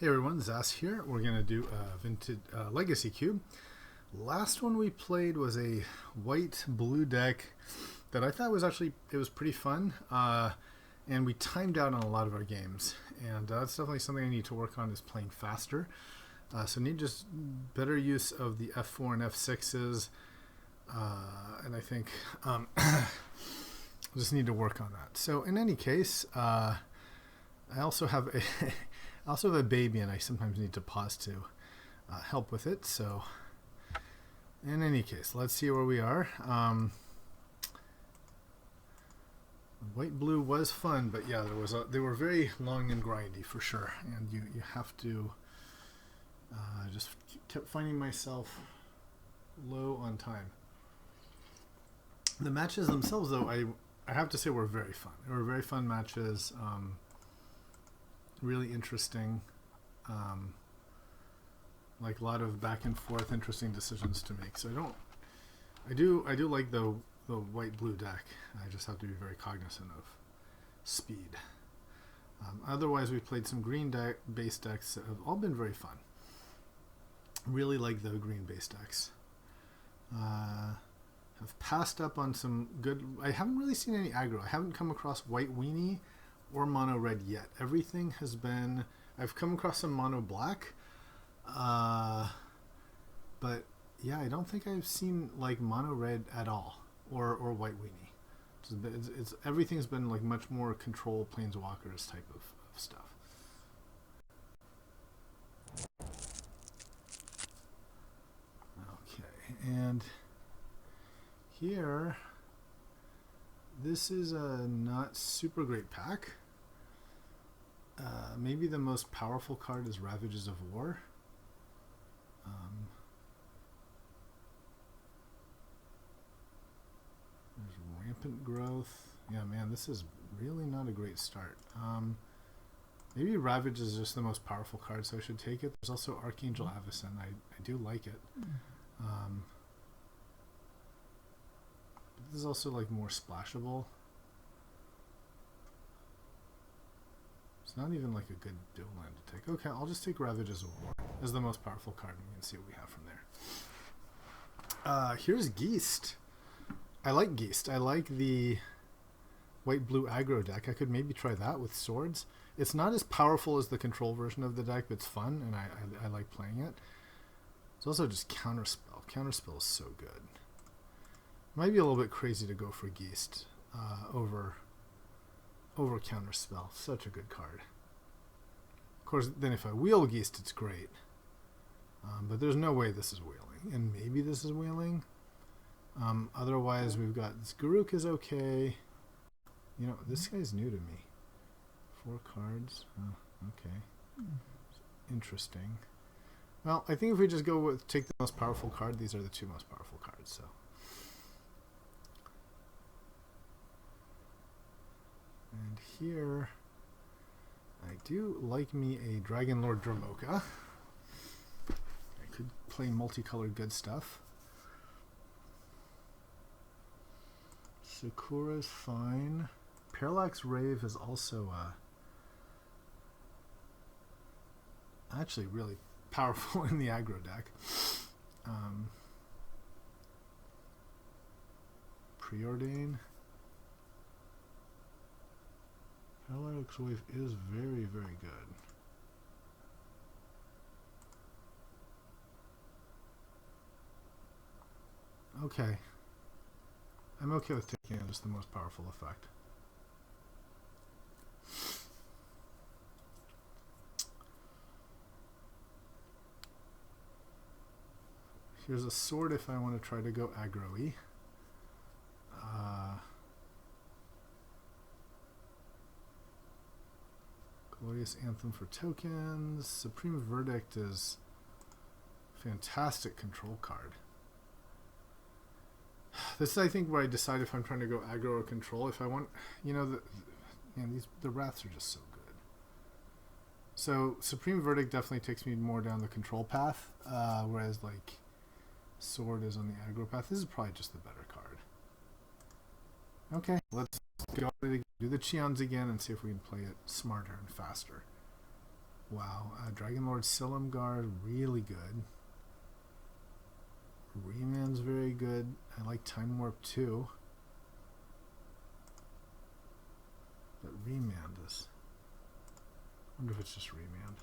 Hey everyone, Zas here. We're going to do a vintage legacy cube. Last one we played was a white-blue deck that I thought was it was pretty fun. And we timed out on a lot of our games. And that's definitely something I need to work on, is playing faster. So need just better use of the F4 and F6s. And I think just need to work on that. So in any case, I also have a baby, and I sometimes need to pause to help with it. So in any case, let's see where we are. White blue was fun, but yeah, they were very long and grindy for sure, and you have to just kept finding myself low on time. The matches themselves, though, I have to say, were very fun. They were very fun matches. Really interesting, like a lot of back and forth interesting decisions to make. So I do like the white blue deck. I just have to be very cognizant of speed. Otherwise, we played some green base decks that have all been very fun. Really like the green base decks. Have passed up on some good. I haven't really seen any aggro. I haven't come across white weenie or mono red yet. Everything has been, I've come across some mono black, but yeah, I don't think I've seen like mono red at all, or white weenie. Everything's been like much more control planeswalkers type of stuff. Okay, and here, this is a not super great pack. Maybe the most powerful card is Ravages of War. There's Rampant Growth. Yeah, man, this is really not a great start. Maybe Ravage is just the most powerful card, so I should take it. There's also Archangel Avacyn. I do like it. But this is also like more splashable. It's not even like a good dual land to take. Okay, I'll just take Ravages of War as the most powerful card, and we can see what we have from there. Here's Geist. I like Geist. I like the white-blue aggro deck. I could maybe try that with swords. It's not as powerful as the control version of the deck, but it's fun, and I like playing it. It's also just Counterspell. Counterspell is so good. Might be a little bit crazy to go for Geist over Counterspell. Such a good card. Of course, then if I wheel Geist, it's great. But there's no way this is wheeling. And maybe this is wheeling. Otherwise, we've got this Garruk is okay. You know, this guy's new to me. 4 cards. Oh, okay. Interesting. Well, I think if we just go with take the most powerful card, these are the 2 most powerful cards. So. And here, I do like me a Dragon Lord Dromoka. I could play multicolored good stuff. Sakura's fine. Parallax Rave is also actually really powerful in the aggro deck. Preordain. Parallax Wave is very, very good. Okay. I'm okay with taking just the most powerful effect. Here's a sword if I want to try to go aggro-y. Glorious Anthem for tokens. Supreme Verdict is a fantastic control card. This is, I think, where I decide if I'm trying to go aggro or control. If I want, you know, the wraths are just so good. So Supreme Verdict definitely takes me more down the control path, whereas like Sword is on the aggro path. This is probably just the better card. Okay, let's go do the Cheons again and see if we can play it smarter and faster. Wow. Dragon Lord Silumgar, really good. Remand's very good. I like Time Warp too. But Remand is... I wonder if it's just Remand.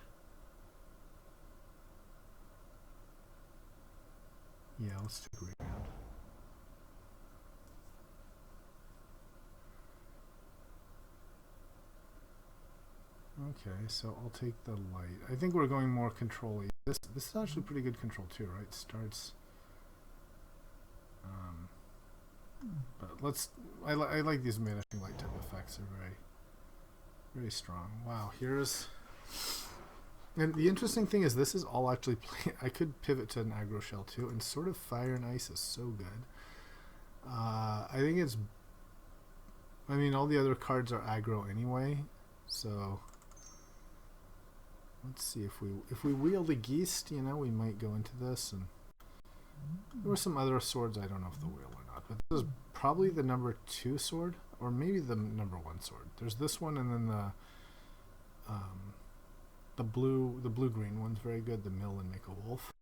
Yeah, let's take Remand. Okay, so I'll take the light. I think we're going more control-y. This is actually pretty good control too, right? Starts... but let's... I like these vanishing light type effects. They're very, very strong. Wow, here's... And the interesting thing is this is all actually... I could pivot to an aggro shell too, and sort of Fire and Ice is so good. I think it's... I mean, all the other cards are aggro anyway, so... Let's see, if we wield a Geist, you know, we might go into this, and there were some other swords, I don't know if they'll wheel or not, but this is probably the number 2 sword, or maybe the number 1 sword. There's this one, and then the blue-green one's very good, the Mill and Make a Wolf.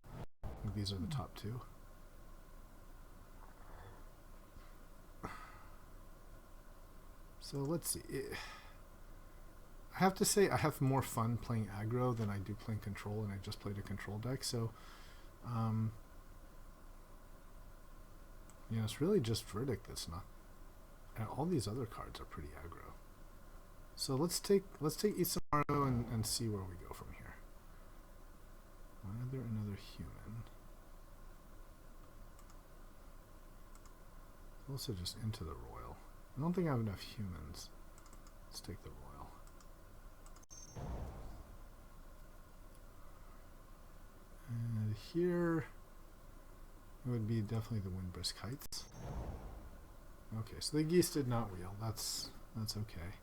I think these are the top 2. So let's see. I have to say I have more fun playing aggro than I do playing control, and I just played a control deck, so you know, it's really just Verdict that's not, and all these other cards are pretty aggro. So let's take Isamaru and see where we go from here. Another human. Also just into the royal. I don't think I have enough humans. Let's take the royal. And here it would be definitely the Windbrisk Heights. Okay, so the Geese did not wheel. That's okay.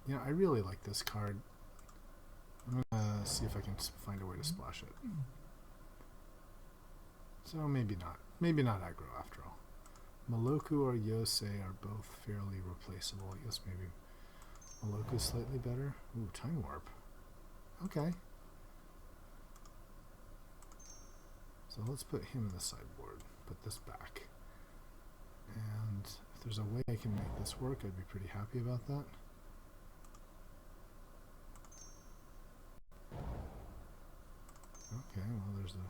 Yeah, I really like this card. I'm gonna see if I can find a way to splash it. So maybe not. Maybe not aggro after all. Maloku or Yosei are both fairly replaceable. I guess maybe Maloku's slightly better. Ooh, Time Warp. Okay. So let's put him in the sideboard. Put this back. And if there's a way I can make this work, I'd be pretty happy about that. Okay, well there's a...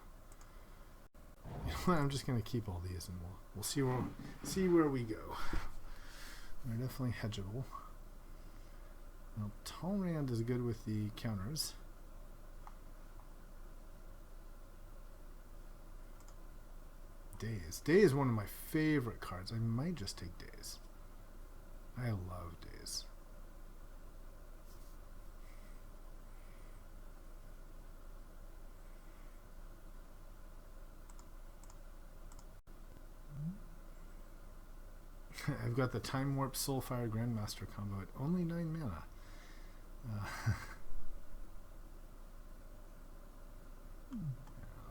You know what, I'm just going to keep all these and we'll see where we go. They're definitely hedgeable. Now, Talrand is good with the counters. Days. Day is one of my favorite cards. I might just take Days. I love Days. I've got the Time Warp Soulfire Grandmaster combo at only 9 mana. Yeah,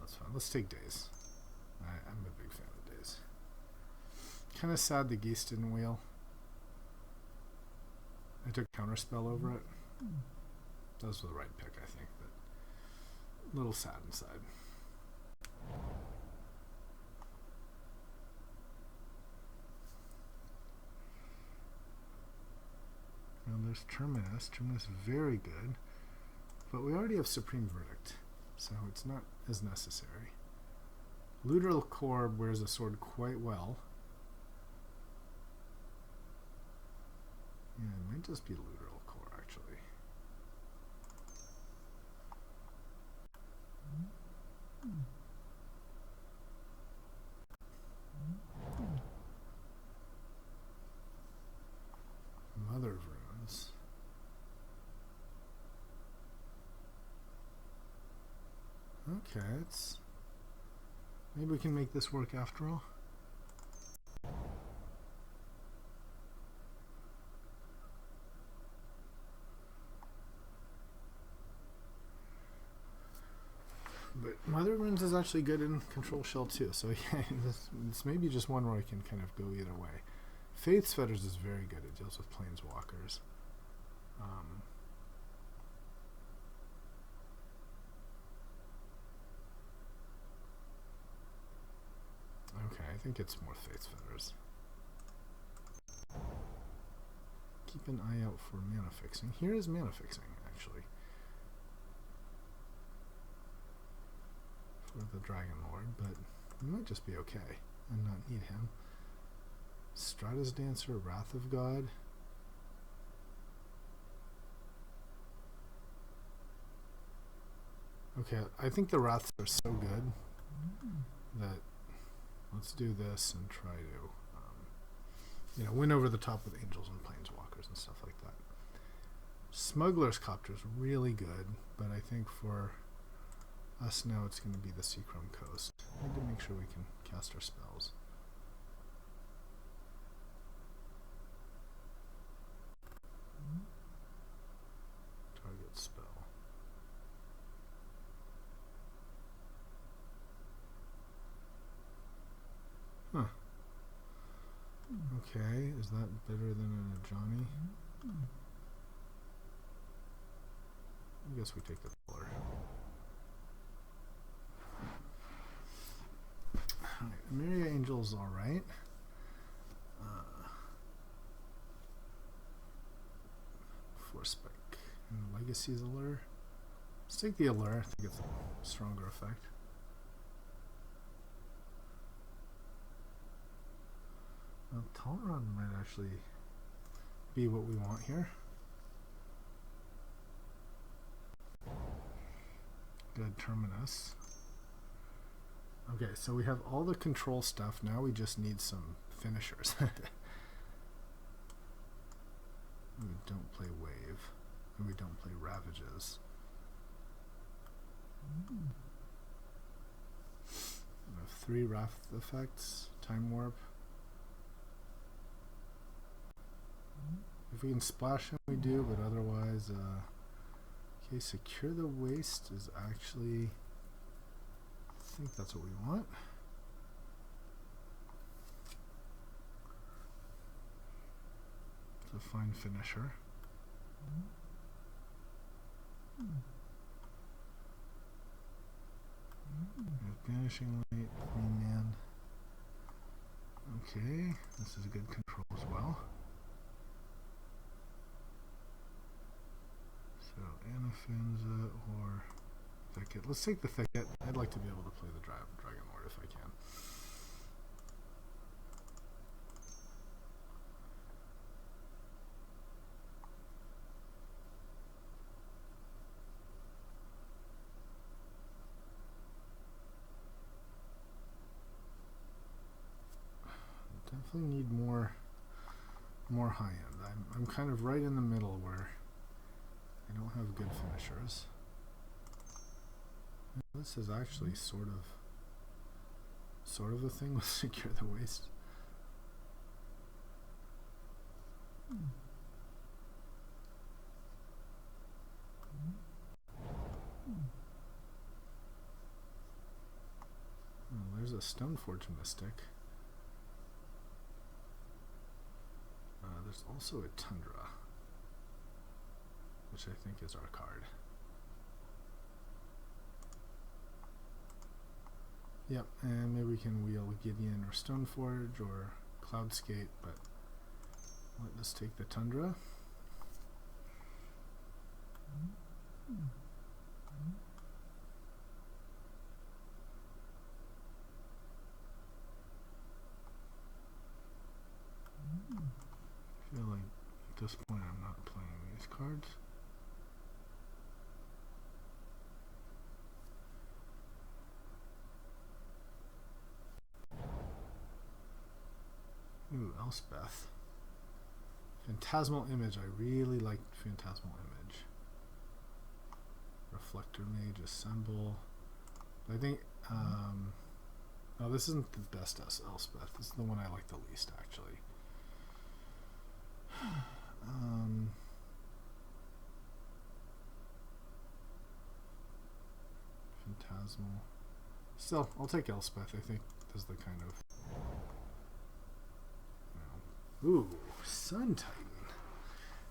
that's fine. Let's take Days. I'm a big fan of Days. Kind of sad the Geese didn't wheel. I took Counterspell over it. That was the right pick, I think, but a little sad inside. And there's Terminus. Terminus is very good. But we already have Supreme Verdict, so it's not as necessary. Luteral Corb wears a sword quite well. Yeah, it might just be Luteral Core, actually. Mother of Runes. Okay, it's... Maybe we can make this work after all. But Mother of Runes is actually good in Control Shell too, so yeah, this may be just one where I can kind of go either way. Faith's Fetters is very good. It deals with planeswalkers. Okay, I think it's more Faith's Fetters. Keep an eye out for mana fixing. Here is mana fixing, actually. For the Dragon Lord, but we might just be okay and not need him. Stratus Dancer, Wrath of God. Okay, I think the Wraths are so good that let's do this and try to, win over the top with Angels and Planeswalkers and stuff like that. Smuggler's Copter is really good, but I think for us now it's going to be the Seachrome Coast. I need to make sure we can cast our spells. Target spell. Huh. Okay, is that better than a Johnny? I guess we take the color. Alright, Myria Angel's alright. Force Spike. And Legacy's Allure. Let's take the Allure. I think it's a stronger effect. Well, Talron might actually be what we want here. Good Terminus. Okay, so we have all the control stuff. Now we just need some finishers. We don't play Wave. And we don't play Ravages. We have 3 Wrath effects. Time Warp. If we can splash him, we do, but otherwise, okay, Secure the Waste is actually, I think that's what we want. It's a fine finisher. Banishing Light, man. Okay, this is a good control as well. So Anafinza or Thicket. Let's take the Thicket. I'd like to be able to play the Dragon Lord if I can. Definitely need more high end. I'm kind of right in the middle where I don't have good finishers. This is actually sort of a thing with Secure the Waste. Oh, there's a Stoneforge Mystic. There's also a Tundra, which I think is our card. Yep, and maybe we can wheel Gideon or Stoneforge or Cloudscape, but let's take the Tundra. I feel like at this point I'm not playing these cards. Ooh, Elspeth. Phantasmal Image. I really like Phantasmal Image. Reflector Mage, Assemble. I think, no, this isn't the best Elspeth. This is the one I like the least, actually. Phantasmal. Still, I'll take Elspeth. I think this is the kind of, Ooh, Sun Titan.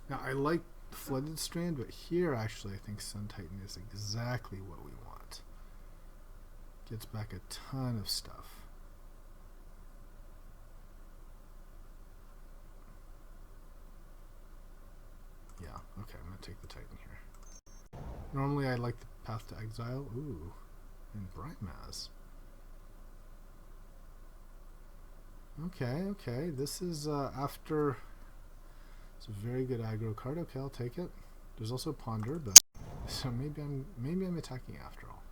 Now, I like Flooded Strand, but here, actually, I think Sun Titan is exactly what we want. Gets back a ton of stuff. Yeah, okay, I'm going to take the Titan here. Normally, I like the Path to Exile. Ooh, and Brimaz. Okay, this is after... It's a very good aggro card. Okay, I'll take it. There's also Ponder, but... So maybe I'm attacking after all.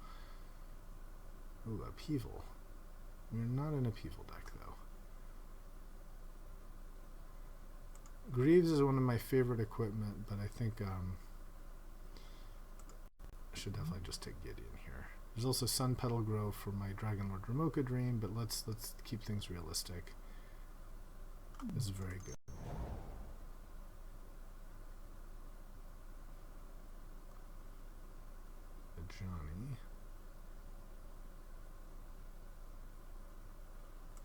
Ooh, Upheaval. We're not in Upheaval deck, though. Greaves is one of my favorite equipment, but I think I should definitely just take Gideon here. There's also Sun Petal Grove for my Dragonlord Ramoka Dream, but let's keep things realistic. This is very good. Johnny.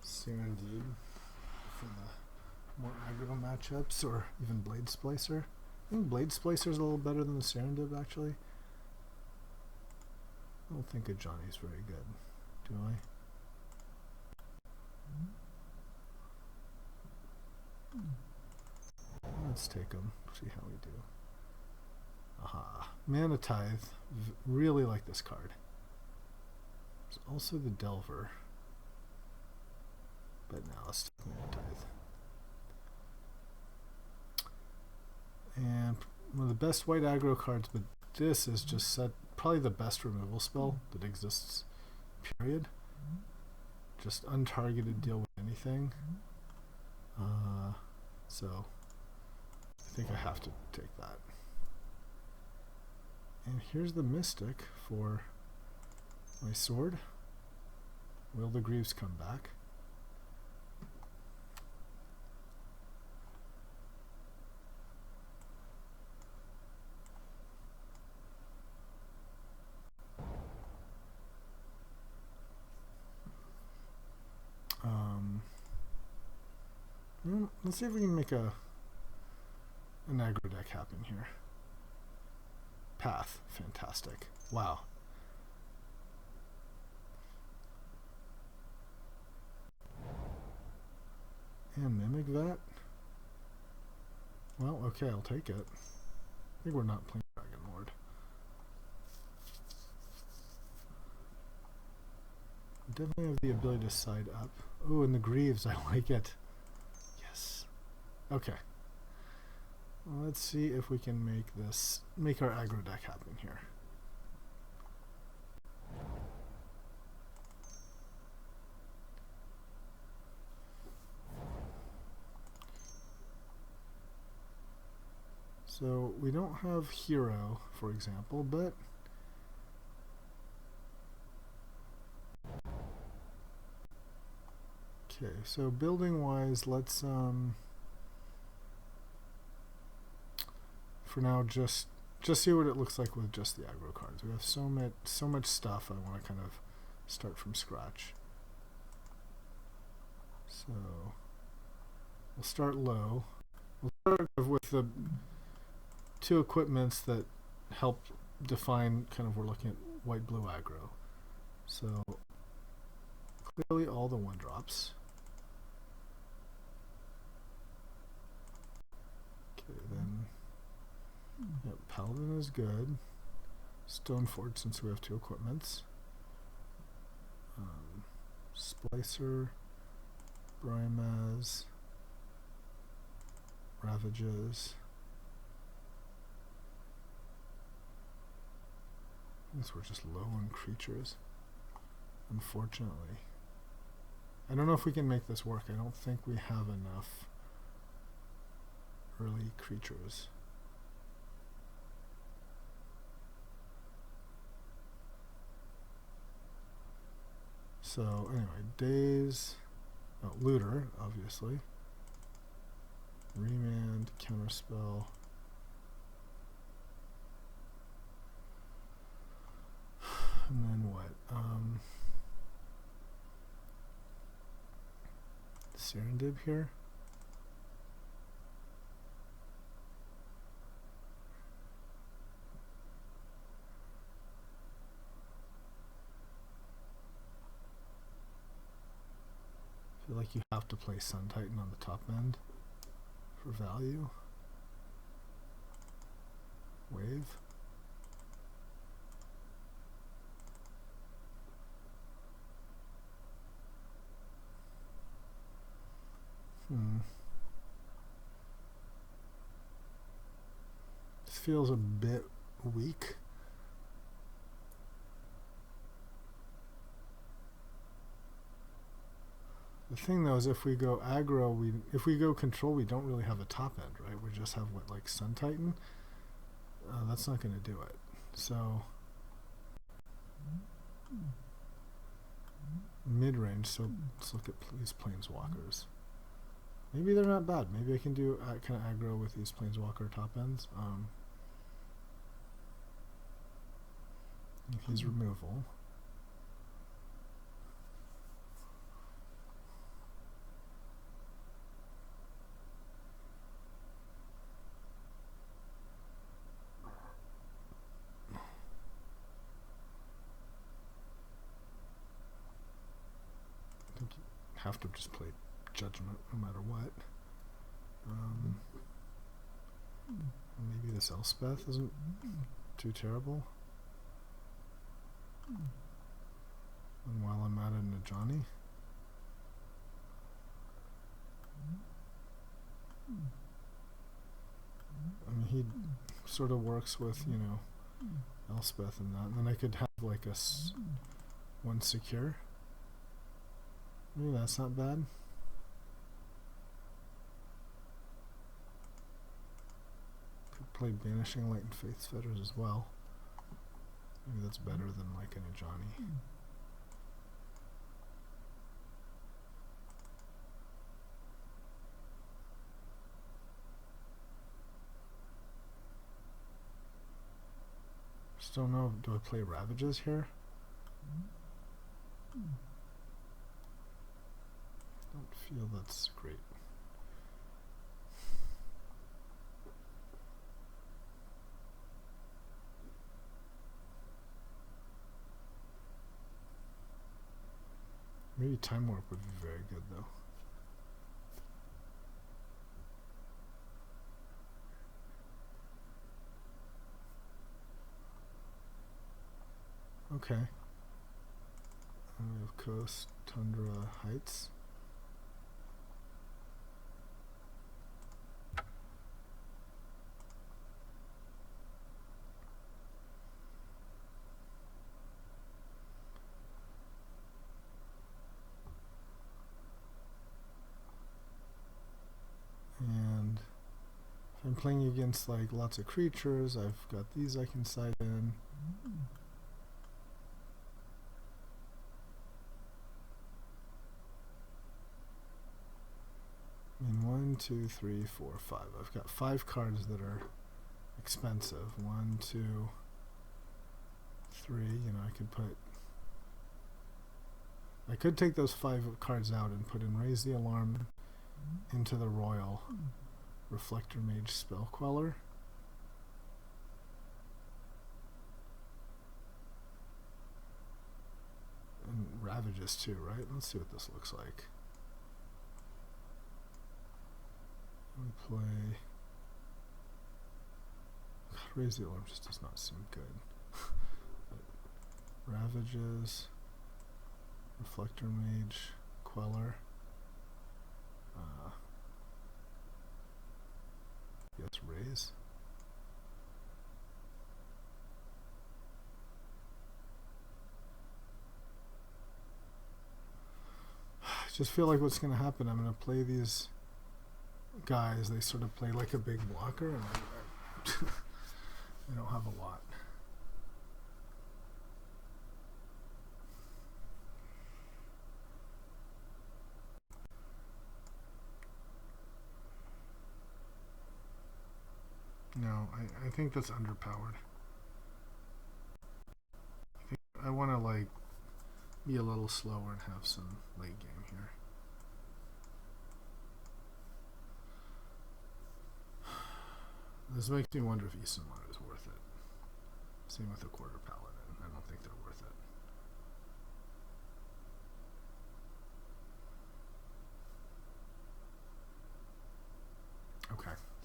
Serendib for the more aggro matchups, or even Blade Splicer. I think Blade Splicer is a little better than the Serendib, actually. I don't think a Johnny's very good, do I? Let's take him, see how we do. Aha. Mana Tithe. Really like this card. There's also the Delver. But now let's take Mana Tithe. And one of the best white aggro cards, but this is just probably the best removal spell that exists, period. Just untargeted, deal with anything. So I think I have to take that. And here's the Mystic for my sword. Will the Greaves come back? Let's see if we can make an aggro deck happen here. Path, fantastic. Wow. And Mimic Vat? Well, okay, I'll take it. I think we're not playing Dragonlord. Definitely have the ability to side up. Oh, and the Greaves, I like it. Yes. Okay. Well, let's see if we can make our aggro deck happen here. So we don't have Hero, for example, but okay, so building wise, let's for now just see what it looks like with just the aggro cards. We have so much stuff. I want to kind of start from scratch. So we'll start low. We'll start with the two equipments that help define kind of, we're looking at white-blue aggro. So clearly all the 1-drops. Okay, then yep, Paladin is good. Stonefort, since we have two equipments. Splicer, Brimaz, Ravages. I guess we're just low on creatures, unfortunately. I don't know if we can make this work. I don't think we have enough early creatures. So anyway, Daze, Looter, obviously. Remand, Counterspell. And then what? Serendib here. like you have to play Sun Titan on the top end for value. Wave. This feels a bit weak. The thing though is if we go aggro, if we go control, we don't really have a top end, right? We just have what, like Sun Titan? That's not going to do it. So mid-range, so let's look at these planeswalkers. Maybe they're not bad. Maybe I can do kind of aggro with these planeswalker top ends. His removal. I think you have to just play Judgment no matter what. Maybe this Elspeth isn't too terrible. And while I'm at it, Najani. I mean, he sort of works with, you know, Elspeth and that. And then I could have like a one secure. Maybe that's not bad. Could play Banishing Light and Faith's Fetters as well. Maybe that's better than like an Ajani. Just don't know. Do I play Ravages here? Don't feel that's great. Maybe Time Warp would be very good though. Okay. And we have Coast, Tundra, Heights. And if I'm playing against like lots of creatures, I've got these I can side in. I mean, 1, 2, 3, 4, 5. I've got 5 cards that are expensive. 1, 2, 3. You know, I could take those 5 cards out and put in Raise the Alarm into the Royal Reflector Mage Spell Queller. And Ravages too, right? Let's see what this looks like. We play. God, Raise the Alarm just does not seem good. Ravages, Reflector Mage, Queller. Yes, Raise. I just feel like what's going to happen, I'm going to play these guys, they sort of play like a big blocker, and I don't have a lot. No, I think that's underpowered. I want to like be a little slower and have some late game here. This makes me wonder if Eastern Water is worth it. Same with the Quarter Paladin. I don't think they're worth it.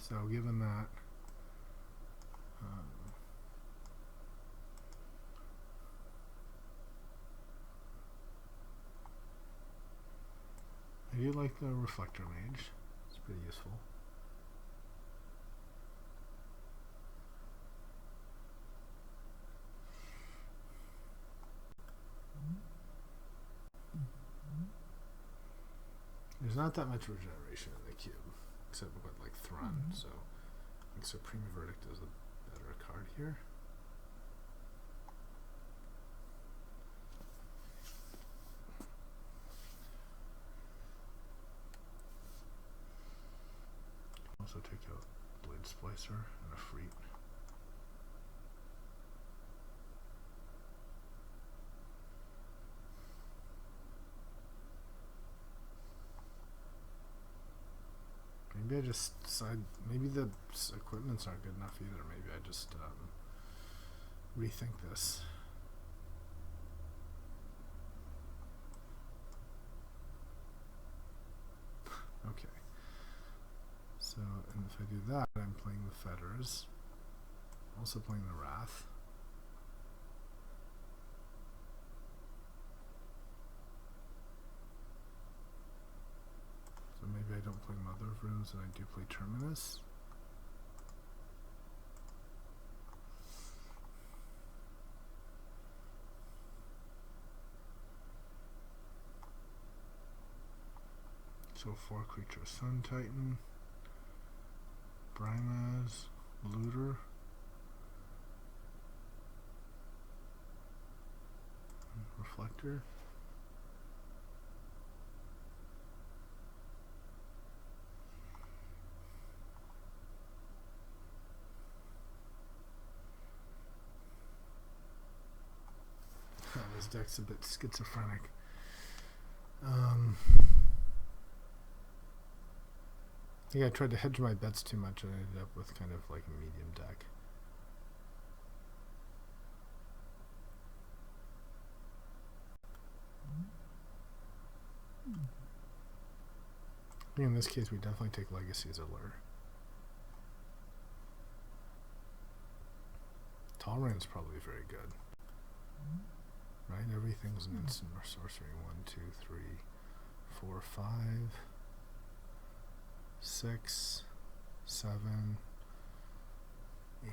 So given that, I do like the reflector mage. It's pretty useful. There's not that much regeneration in the cube, except what, like Thrun, so I think Supreme Verdict is a better card here. Also take out Blade Splicer and a Freet. Maybe I just decide, maybe the equipments aren't good enough either. Maybe I just rethink this. Okay. So, and if I do that, I'm playing the Fetters. Also playing the Wrath. So maybe I don't play Mother of Runes and I do play Terminus. So 4 creatures: Sun Titan, Brimaz, Looter, Reflector. This deck's a bit schizophrenic. I think I tried to hedge my bets too much and I ended up with kind of like a medium deck. I think in this case we definitely take Legacy as a lure. Talrand's probably very good. Right? Everything's an instant or sorcery. 1, 2, 3, 4, 5, 6, 7, 8.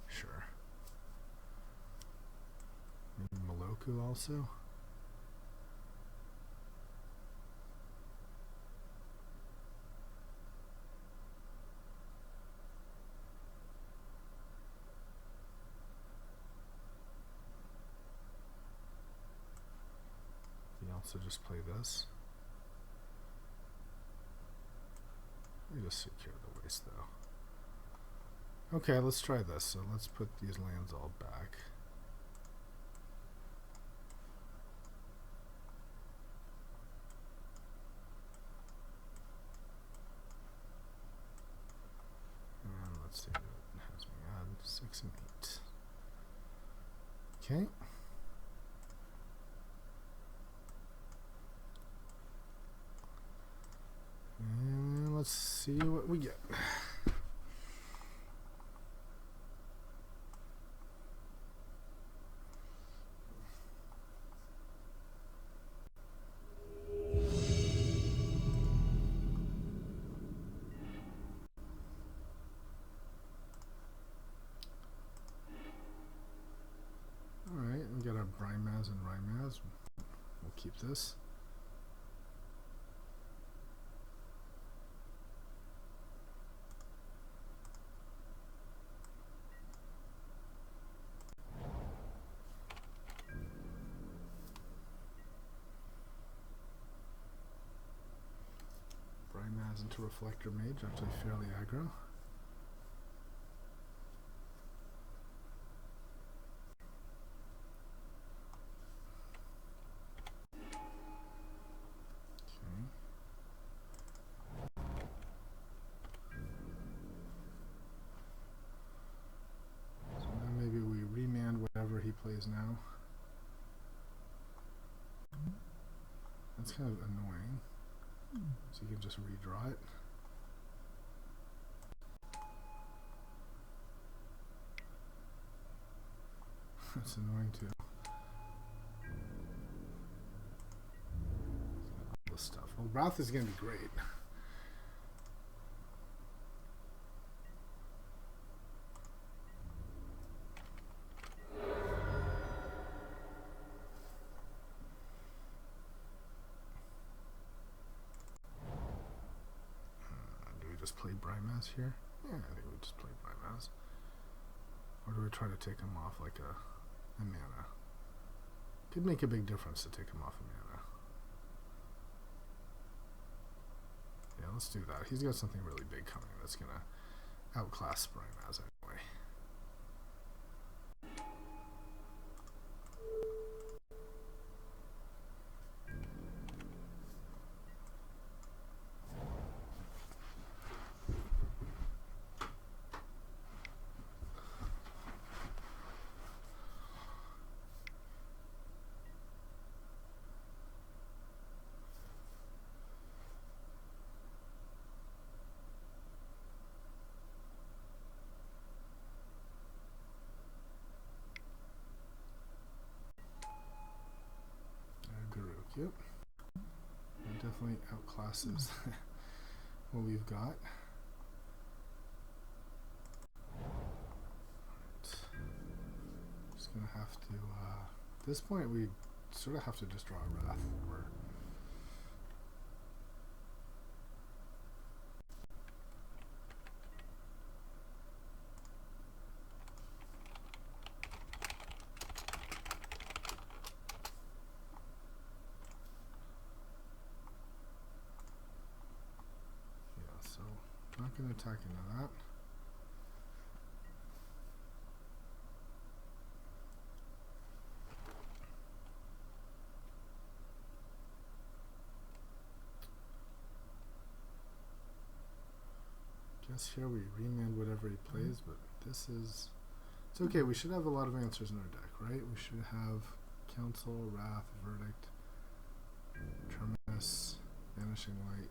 Sure. Maybe Maloku also. So just play this. We just secure the waste though. Okay, let's try this. So let's put these lands all back. And let's see what it has me add 6 and 8. Okay. And let's see what we get. Alright, we got our Brimaz and Rymaz. We'll keep this. Brimaz into Reflector Mage, actually fairly aggro. Plays now. That's kind of annoying. So you can just redraw it. That's annoying too. All this stuff. Well, Wrath is going to be great. Do we just play Brimaz here? Yeah, I think we just play Brimaz. Or do we try to take him off like a mana? Could make a big difference to take him off a mana. Yeah, let's do that. He's got something really big coming that's going to outclass Brimaz anyway. Yep. It definitely outclasses what we've got. Right. Just gonna have to at this point we sort of have to just draw a Wrath or not going to attack into that. Guess here we remand whatever he plays, but this is... It's okay, we should have a lot of answers in our deck, right? We should have Council, Wrath, Verdict, Terminus, Vanishing Light.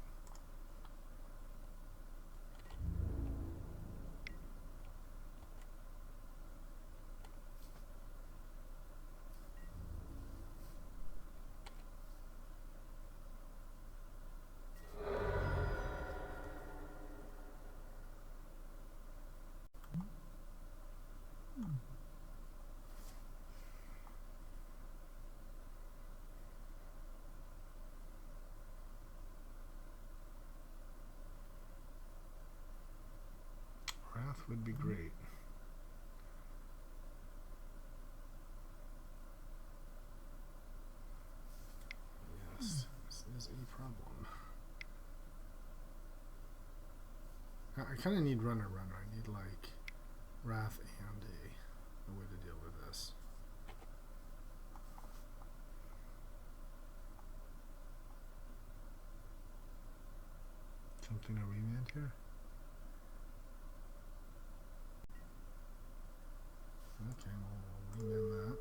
Would be great. Yes, this is a problem. I kind of need runner. I need like Wrath and a way to deal with this. Something to remand here. Okay, we'll remand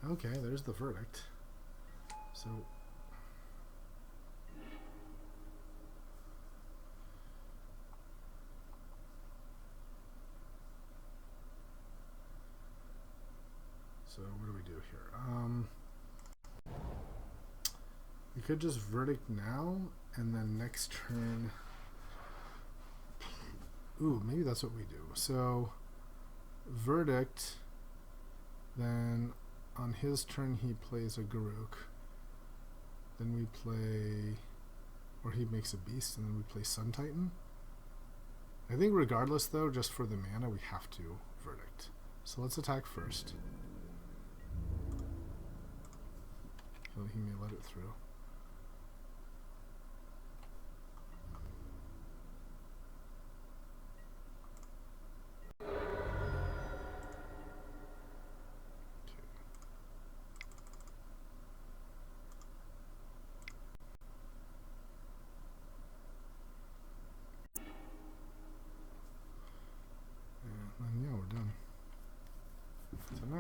that. Okay, there's the Verdict. So what do we do here? We could just Verdict now, and then next turn... Ooh, maybe that's what we do. So, Verdict, then on his turn he plays a Garruk. Then we play... Or he makes a Beast, and then we play Sun Titan. I think regardless, though, just for the mana, we have to Verdict. So let's attack first. So he may let it through.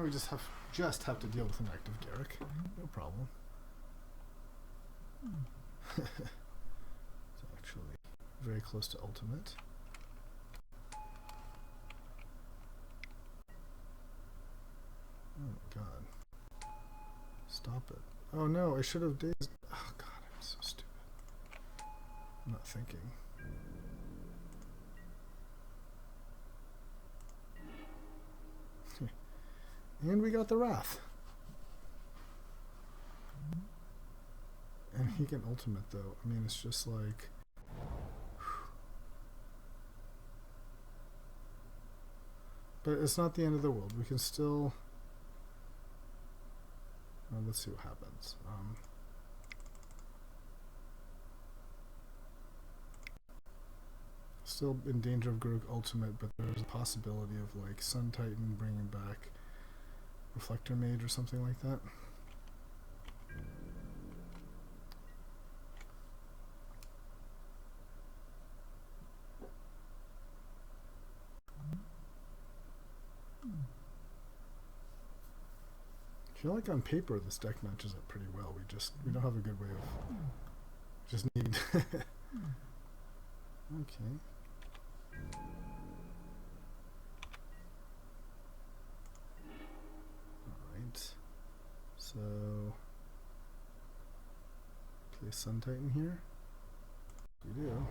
We just have to deal with an active Garruk. No problem. It's actually very very close to ultimate. Oh my god. Stop it. Oh no, I should have dazed. Oh god, I'm so stupid. I'm not thinking. And we got the Wrath. And he can ultimate though. I mean, it's just like... But it's not the end of the world. We can still... Well, let's see what happens. Still in danger of Grog ultimate, but there's a possibility of like Sun Titan bringing back Reflector Mage or something like that. I feel like on paper this deck matches up pretty well. We don't have a good way of just need okay. Alright. So play Sun Titan here. We do.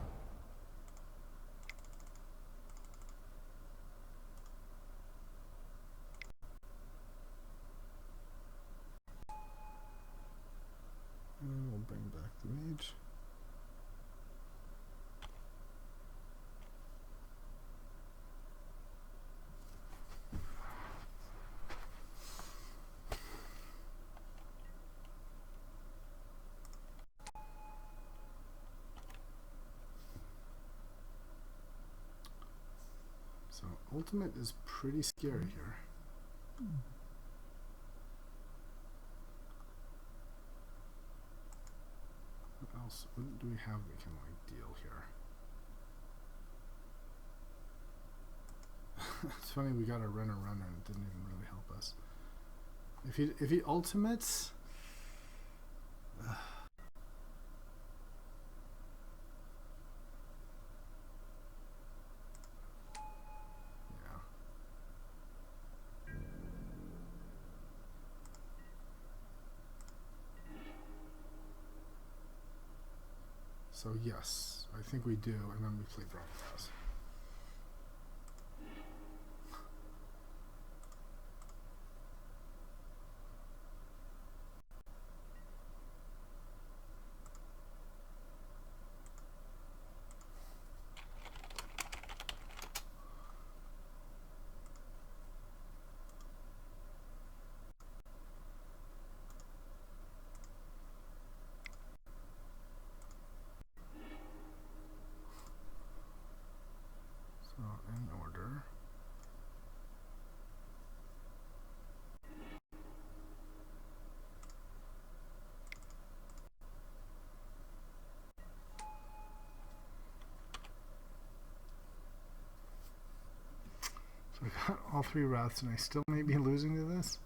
And we'll bring back the mage. So ultimate is pretty scary here. What else? What do we have we can like deal here? It's funny we got a runner and it didn't even really help us. If he ultimates, yeah. So yes, I think we do, and then we play Gravitas. So in order. So I got all three Wraths and I still may be losing to this.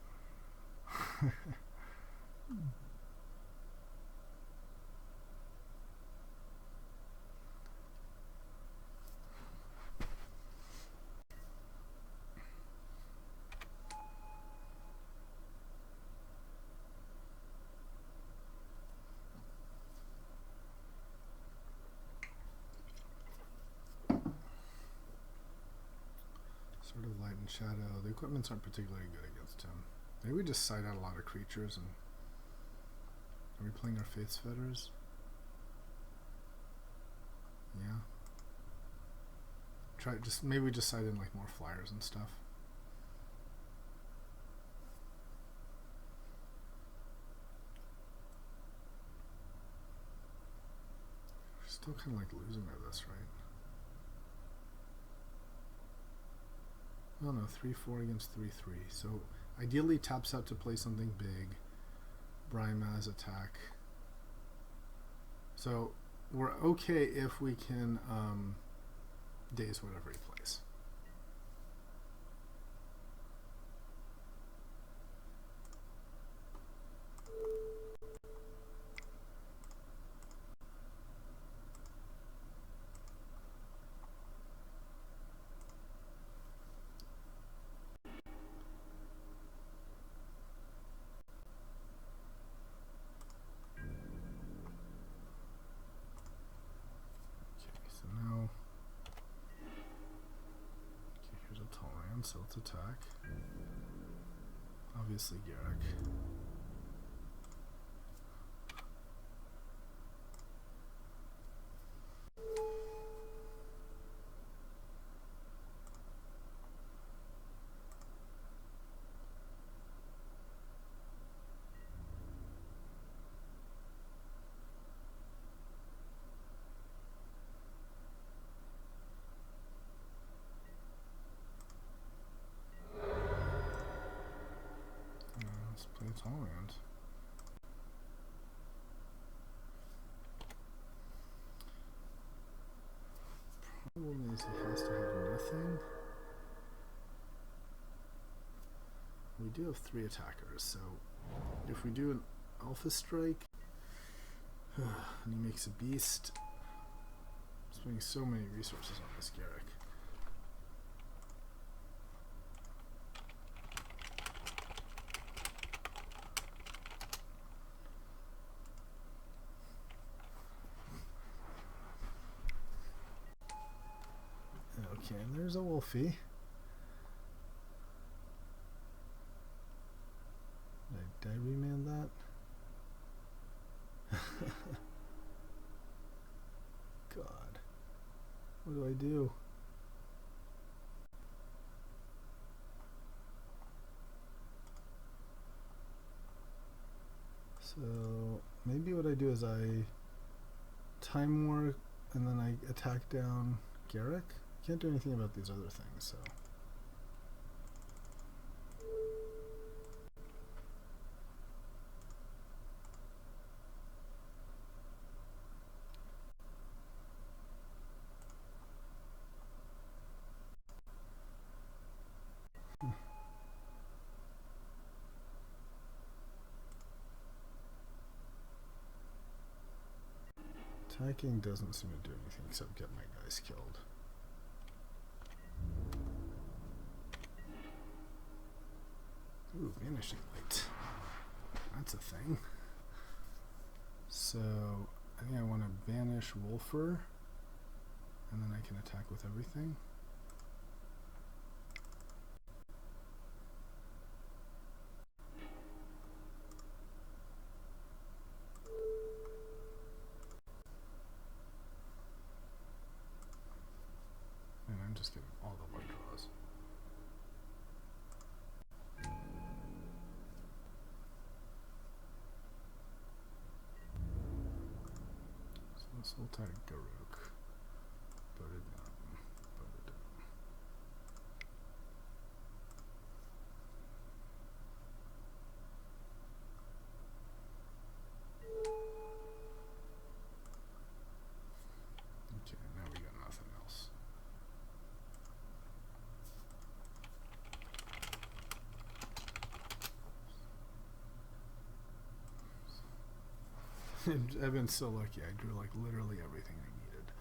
Sort of light and shadow. The equipments aren't particularly good against him. Maybe we just side out a lot of creatures and are we playing our Faith's Fetters? Yeah. Maybe we just side in like more flyers and stuff. We're still kind of like losing to this, right? Oh no, 3-4 against 3-3. So ideally taps out to play something big. Brian Maz attack. So we're okay if we can daze whatever he plays. so let's attack. Obviously Garrick. Let's play Tolerant. Problem is he has to have nothing. We do have 3 attackers, so if we do an Alpha Strike and he makes a beast, spending so many resources on this Garrick. Okay, and there's a Wolfie. Did I remand that? God. What do I do? So maybe what I do is I time war and then I attack down Garrick. Can't do anything about these other things, so. Attacking doesn't seem to do anything except get my guys killed. Ooh, Vanishing Light. That's a thing. So, I think I want to banish Wolfer, and then I can attack with everything. And I'm just getting all the white draws. So this will attack Garuk. Put it down. Put it down. Okay, now we got nothing else. I've been so lucky. I drew like literally everything I needed.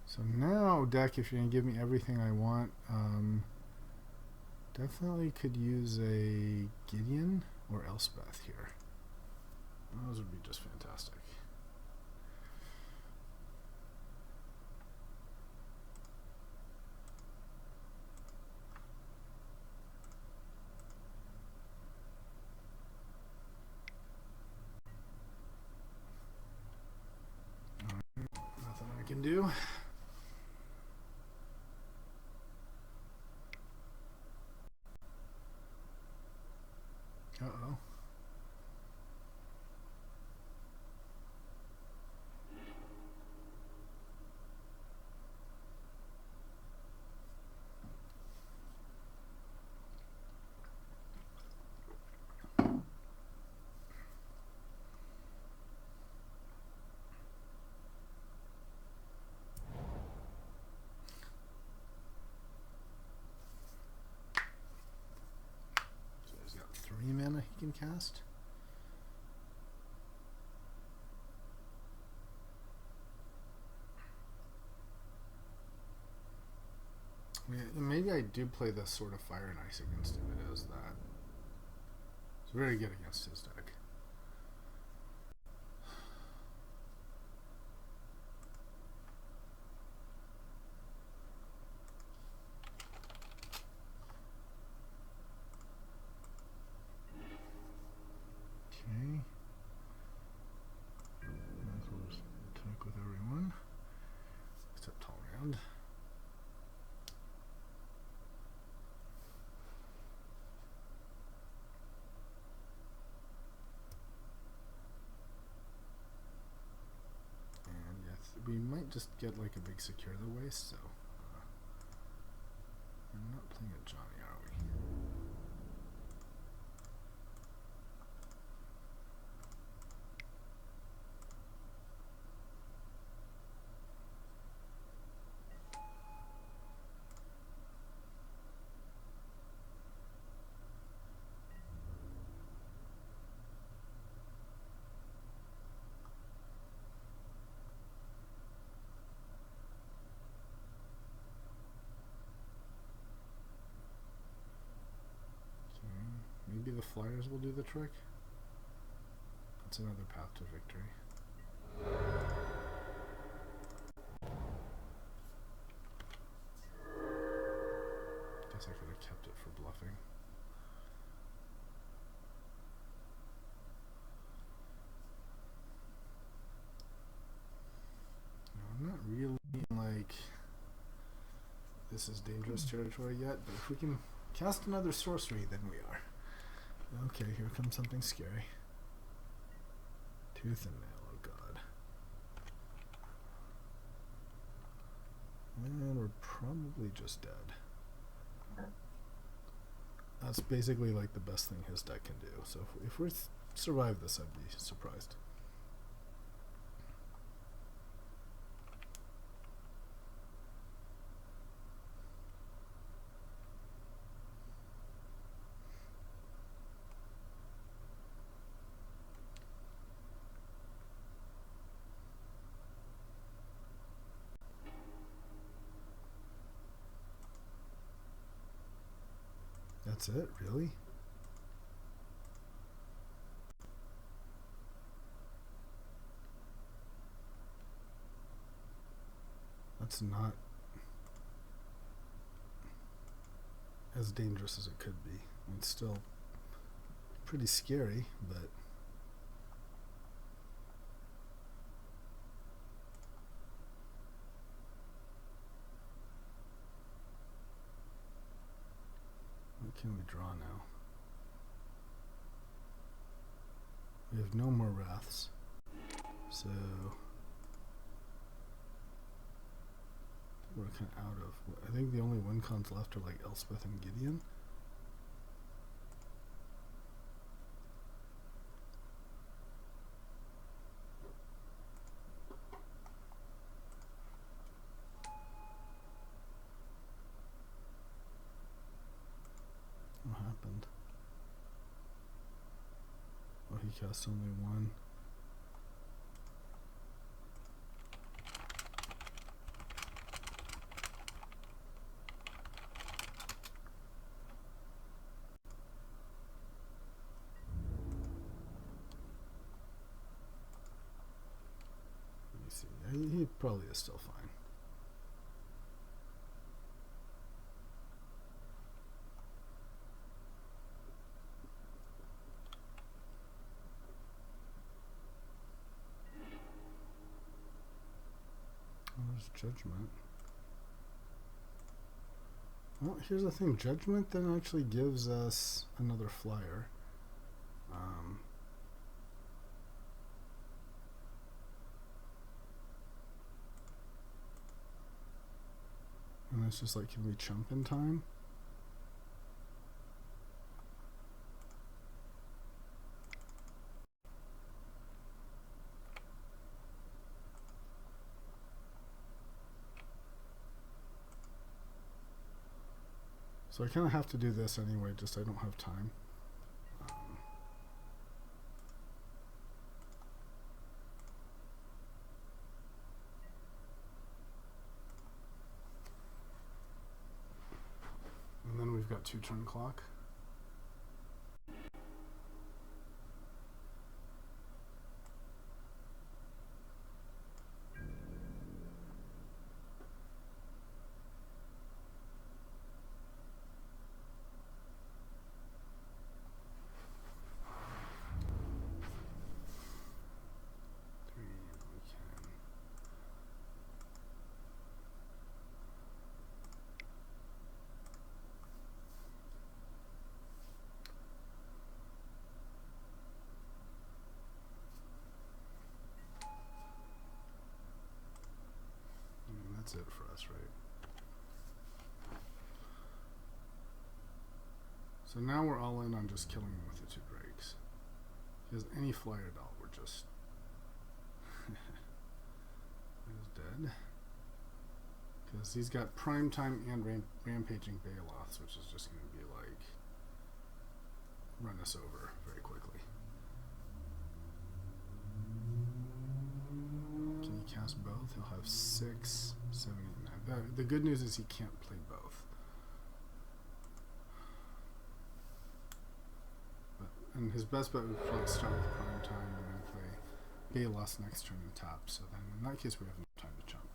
So now, deck, if you're going to give me everything I want, definitely could use a Gideon or Elspeth here. Those would be just fantastic. Nothing I can do. Uh-oh. can cast. Maybe I do play this sort of Fire and Ice against him. It is that. It's very good against his deck. Okay. Might as well just attack with everyone. Except Talrand. We might just get like a big Secure the Waste, so we're not playing at Johnny, are we? Maybe the Flyers will do the trick. That's another path to victory. Guess I could have kept it for bluffing. No, I'm not really like this is dangerous territory yet, but if we can cast another sorcery, then we are. Okay, here comes something scary. Tooth and nail, oh god. And we're probably just dead. That's basically like the best thing his deck can do. So if we survive this, I'd be surprised. That's it, really? That's not as dangerous as it could be. It's still pretty scary, but what can we draw now? We have no more Wraths, so we're kind of out of. I think the only win cons left are like Elspeth and Gideon. What happened? Oh, he cast only one. Let me see. He probably is still fine. Judgment. Well, here's the thing. Judgment then actually gives us another flyer. And it's just like, can we chump in time? So I kind of have to do this anyway, just I don't have time. We've got 2 turn clock. That's it for us, right? So now we're all in on just killing him with the 2 drakes. If he has any flyer at all, we're just... he's dead. Because he's got prime time and rampaging Baloths, which is just going to be like... run us over very quickly. Can he cast both? He'll have 6, 7, 8, 9. The good news is he can't play both. And his best bet would probably start with prime time and then play Baloths next turn and tap. So then in that case we have no time to jump.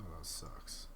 Oh, that sucks.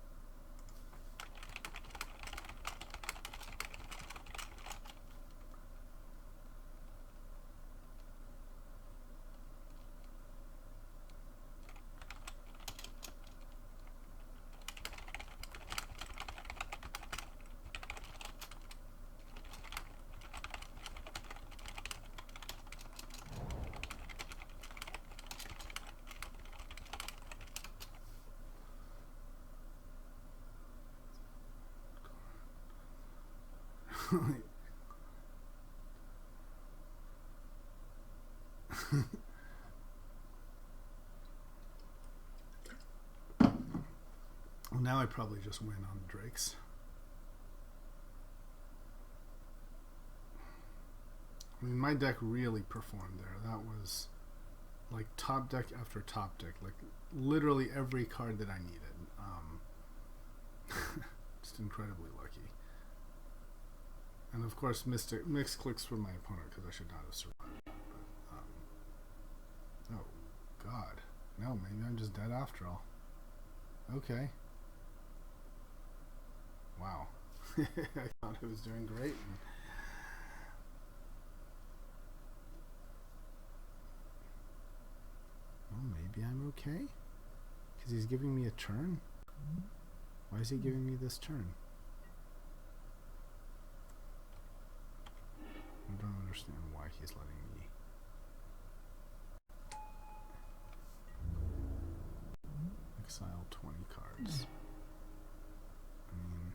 Well, now I probably just win on the drakes. I mean, my deck really performed there. That was like top deck after top deck, like literally every card that I needed. Just incredibly lucky. And of course, mixed clicks for my opponent because I should not have survived. But, oh, God. No, maybe I'm just dead after all. Okay. Wow. I thought I was doing great. Well, maybe I'm okay. Because he's giving me a turn. Why is he giving me this turn? I don't understand why he's letting me. Exile 20 cards. I mean...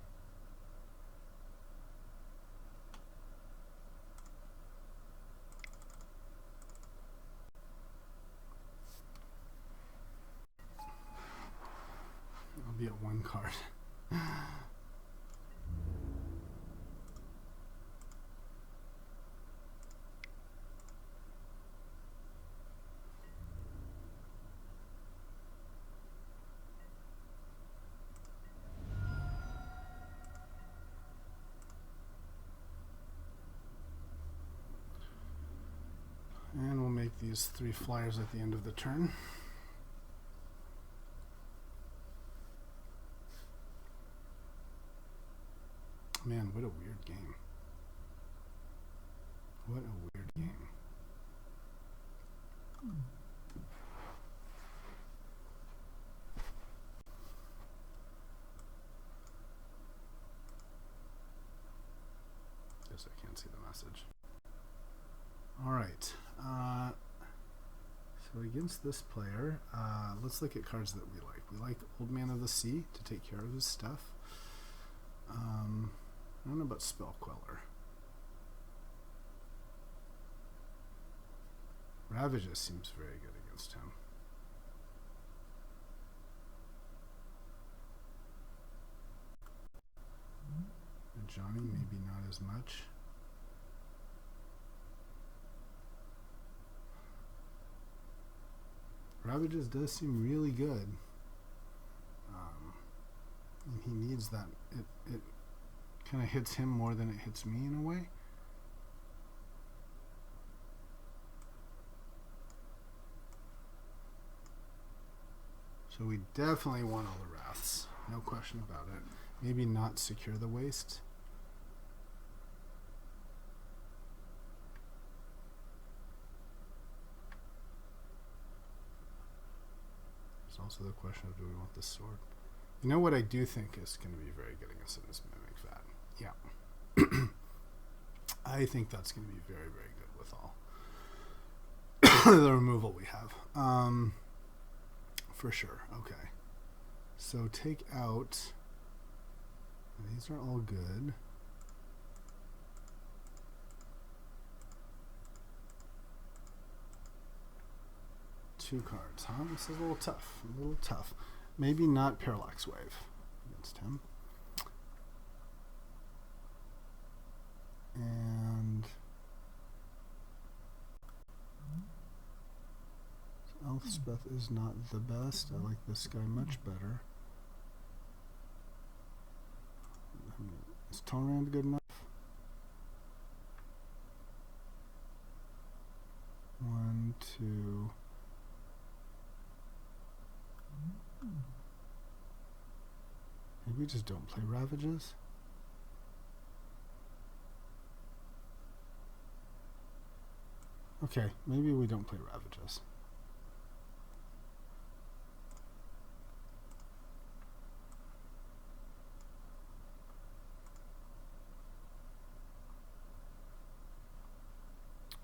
I'll be at 1 card. And we'll make these 3 flyers at the end of the turn. Man, what a weird game. What a weird game. Guess I can't see the message. Alright. So against this player, let's look at cards that we like. We like Old Man of the Sea to take care of his stuff. I don't know about Spell Queller. Ravages seems very good against him. And Johnny, maybe not as much. Ravages does seem really good. And he needs that. It kind of hits him more than it hits me in a way. So we definitely want all the Wraths. No question about it. Maybe not secure the waste. There's also the question of, do we want this sword? You know what I do think is going to be very good against him is Mimic Vat. Yeah. I think that's going to be very, very good with all the removal we have. For sure. Okay. So take out... These are all good. Two cards, huh? This is a little tough. A little tough. Maybe not Parallax Wave against him. And Elspeth is not the best. I like this guy much better. Is Torrand good enough? 1, 2. Maybe we just don't play Ravages. Okay, maybe we don't play Ravages.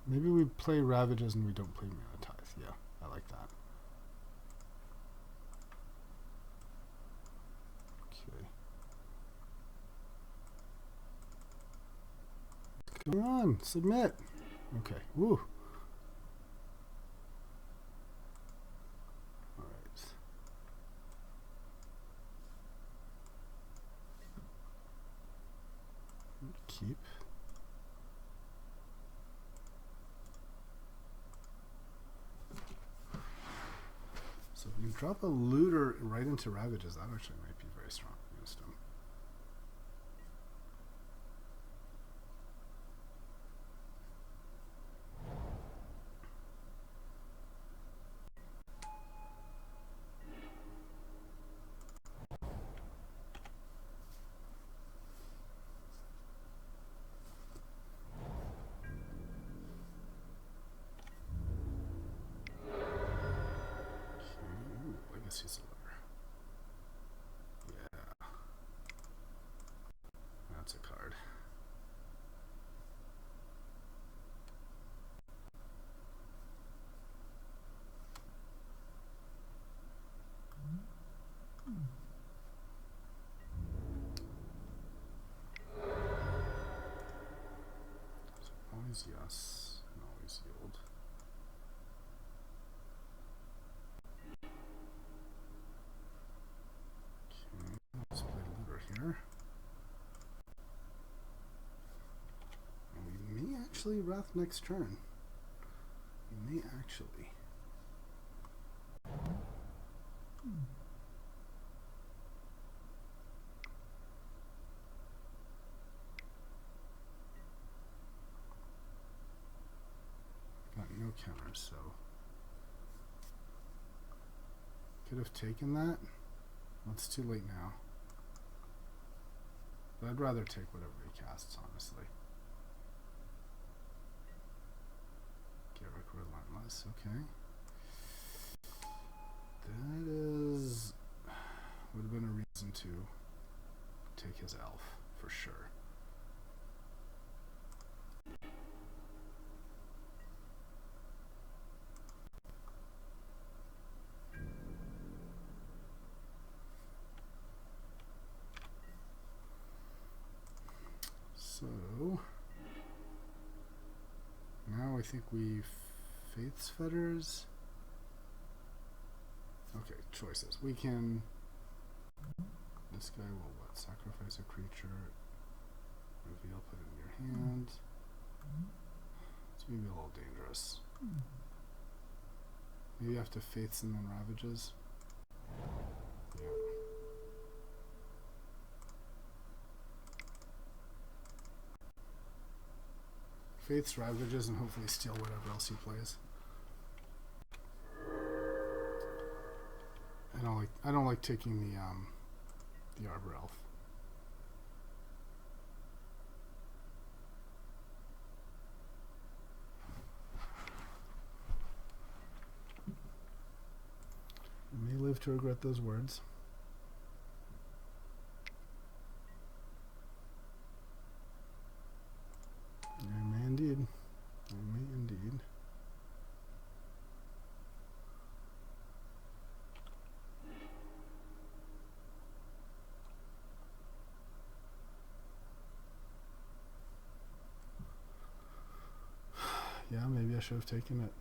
Maybe we play Ravages and we don't play Mana Tithe. Yeah, I like that. Okay. Come on, submit. Okay, woo. All right. Keep. So if you drop a looter right into Ravages, that actually might be very strong against him. Legacy's a looter. Yeah. That's a card. So always yes, and always yield. Let's play looter here. And we may actually Wrath next turn. We may actually. Got no counters, so could have taken that. Well, it's too late now. But I'd rather take whatever he casts, honestly. Garrick Relentless, okay. That is... would have been a reason to take his elf, for sure. So now I think we Faith's Fetters. Okay, choices. We can. This guy will what? Sacrifice a creature. Reveal, put it in your hand. It's maybe a little dangerous. Maybe after Faiths and then Ravages. Yeah. Faiths, Ravages, and hopefully steal whatever else he plays. I don't like taking the Arbor Elf. I may live to regret those words. I may indeed. I may indeed. Yeah, maybe I should have taken it.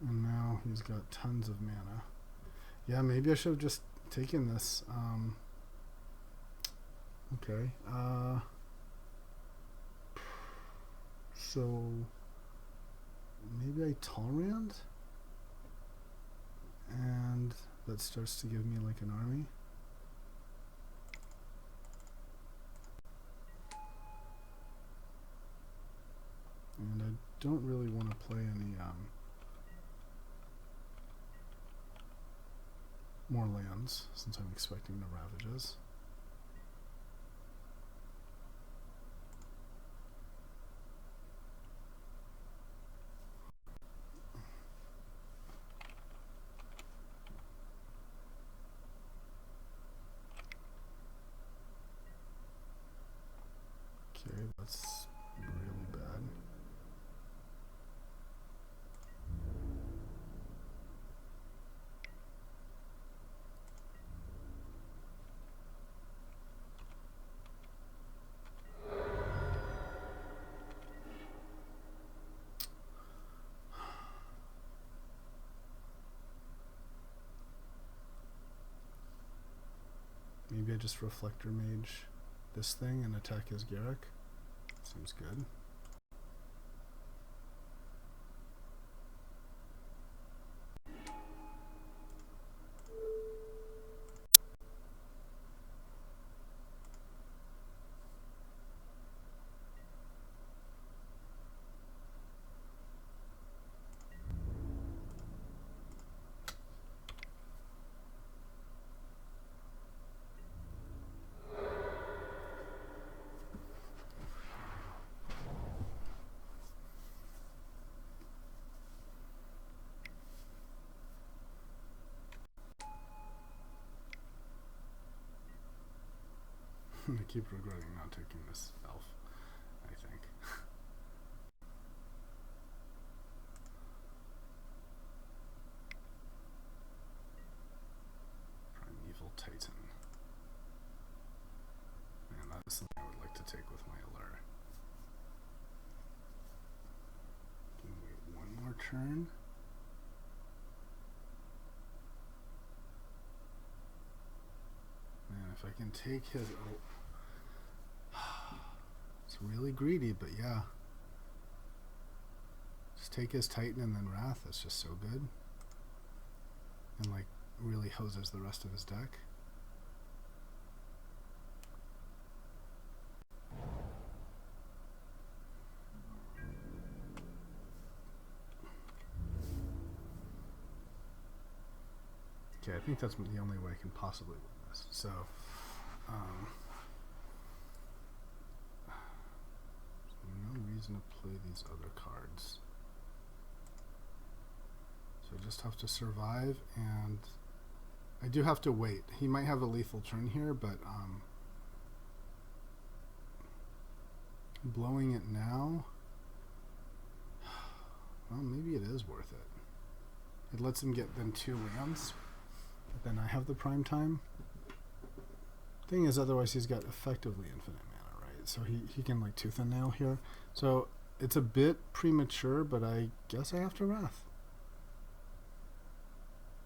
And now he's got tons of mana. Yeah, maybe I should have just taken this. Okay. So maybe I Talrand? And that starts to give me like an army. And I don't really want to play any more lands since I'm expecting the Ravages. Okay, that's really bad. Maybe I just Reflector Mage this thing and attack his Garruk. Seems good. I keep regretting not taking this elf, I think. Primeval Titan. Man, that is something I would like to take with my Allure. Can we wait one more turn? Man, if I can take his... It's really greedy, but yeah. Just take his Titan and then Wrath. That's just so good. And like really hoses the rest of his deck. Okay, I think that's the only way I can possibly win this. So, no reason to play these other cards. So I just have to survive, and I do have to wait. He might have a lethal turn here, but blowing it now, well, maybe it is worth it. It lets him get them 2 lands. But then I have the prime time. Thing is, otherwise he's got effectively infinite mana, right? So he can like tooth and nail here. So it's a bit premature, but I guess I have to Wrath.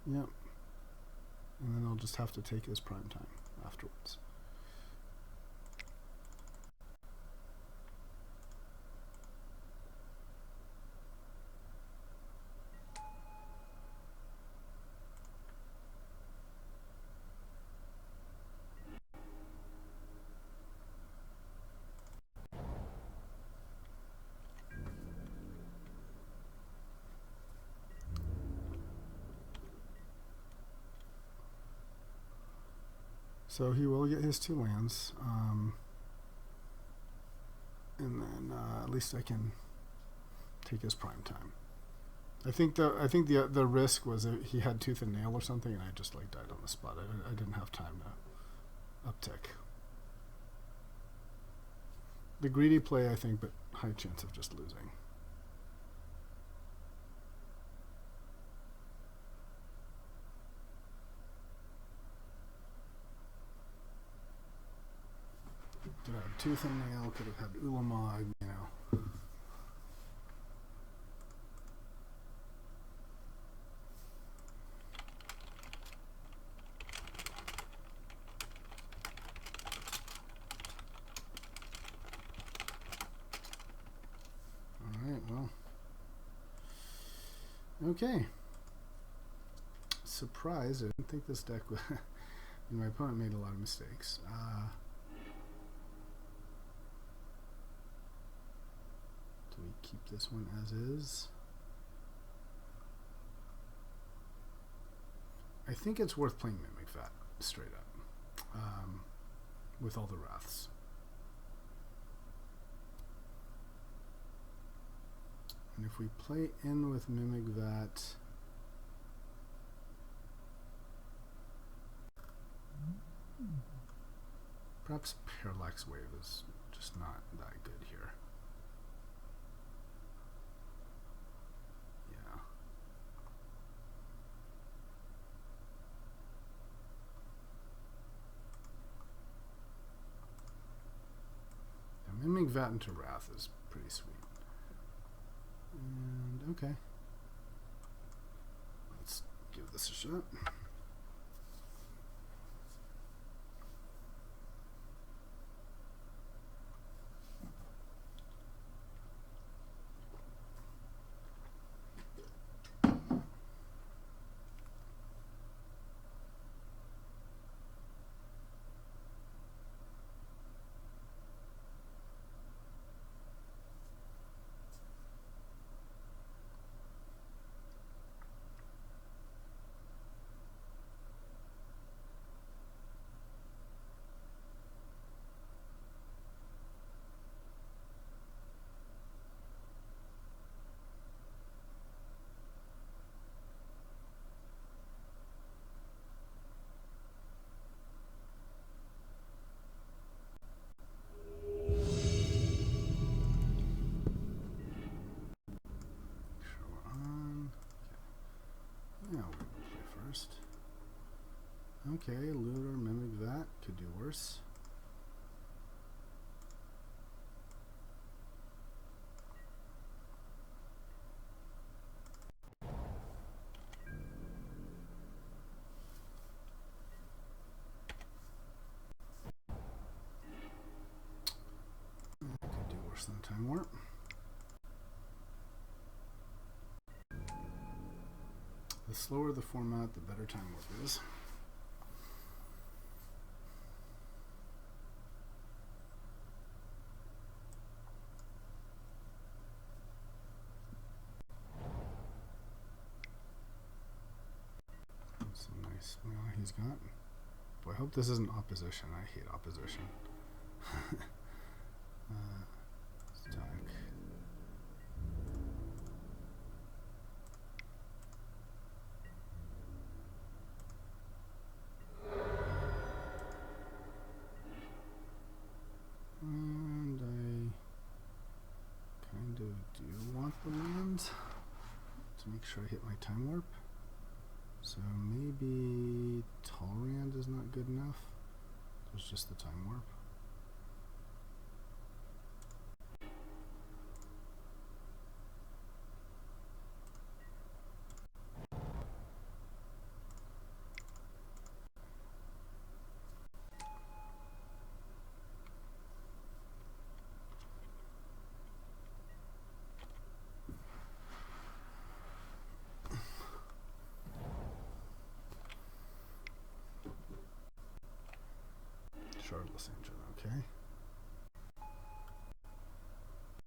Yep. And then I'll just have to take his prime time afterwards. So he will get his 2 lands, and then at least I can take his prime time. I think the risk was that he had tooth and nail or something, and I just like died on the spot. I didn't have time to uptick. The greedy play, I think, but high chance of just losing. Could have had tooth and nail, could have had Ulamog, you know. Alright, well. Okay. Surprise, I didn't think this deck would... my opponent made a lot of mistakes. Do we keep this one as is? I think it's worth playing Mimic Vat, straight up, with all the Wraths. And if we play in with Mimic Vat, perhaps Parallax Wave is just not that good here. Yeah. Yeah, Mimic Vat into Wrath is pretty sweet. And okay. Let's give this a shot. Okay, Looter, Mimic Vat, could do worse. Could do worse than Time Warp. The slower the format, the better Time Warp is. He's got. Boy, I hope this isn't opposition. I hate opposition. Stack. And I kind of do want the land to make sure I hit my Time Warp. So maybe Tolerand is not good enough. There's just the time warp. Shardless Engine, okay.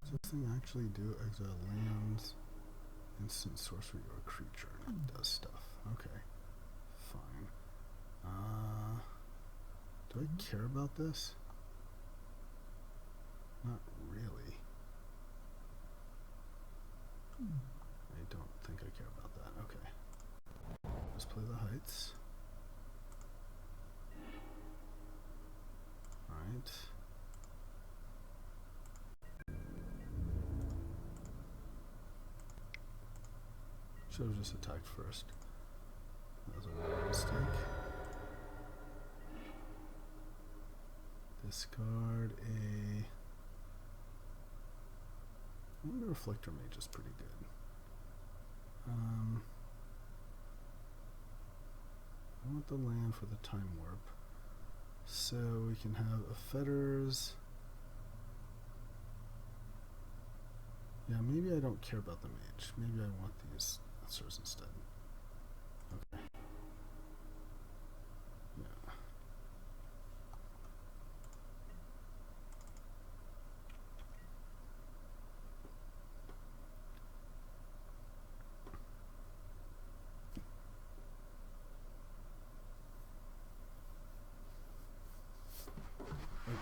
Does this thing actually do exile lands, instant sorcery, or creature? And it does stuff. Okay, fine. Do I care about this? Not really. I don't think I care about that. Okay. Let's play the Heights. Alright. Should have just attacked first. That was a real mistake. Discard a... I think the Reflector Mage is pretty good. I want the land for the Time Warp. So we can have a Fetters. Yeah, maybe I don't care about the Mage. Maybe I want these answers instead. Okay. Yeah.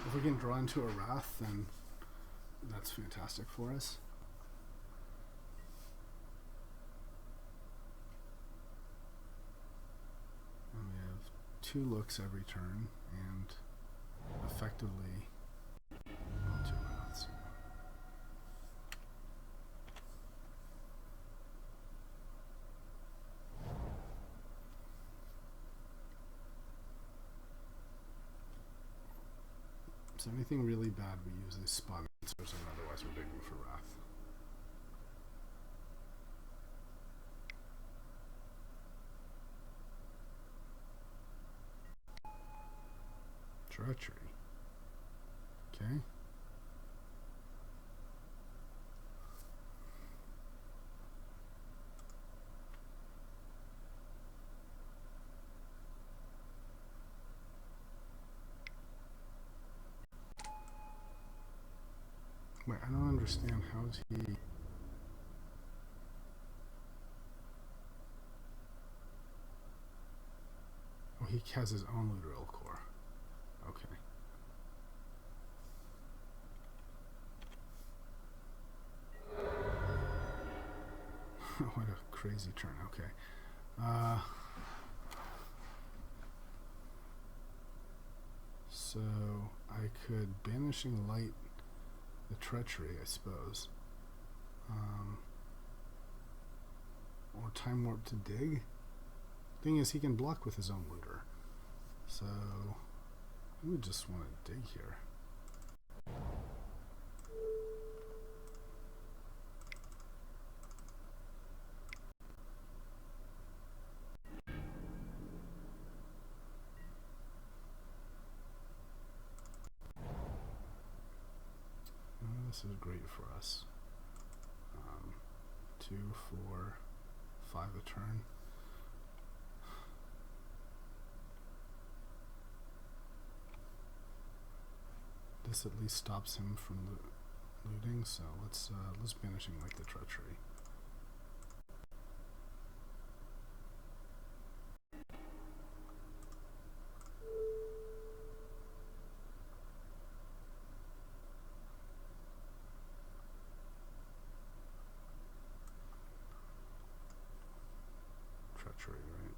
If we can draw into a Wrath, then that's fantastic for us. And we have 2 looks every turn, and effectively, well, 2 Wraths. So anything really bad, we use these spot answers, and otherwise we're digging for Wrath. Treachery. Okay. Wait, I don't understand. How is he... Oh, he has his own Literal Core. Okay. What a crazy turn. Okay. So I could Banishing Light the Treachery, I suppose. Or Time Warp to dig. Thing is, he can block with his own looter. So I would just want to dig here. This is great for us. 2, 4, 5 a turn. This at least stops him from looting, so let's Banishing Light the Treachery. Treachery, right?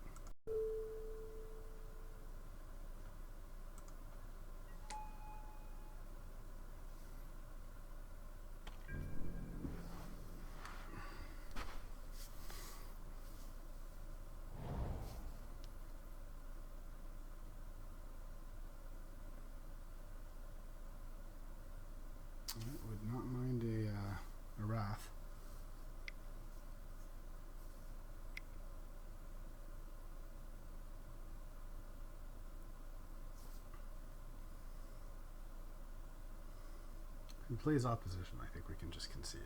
plays opposition, I think we can just concede.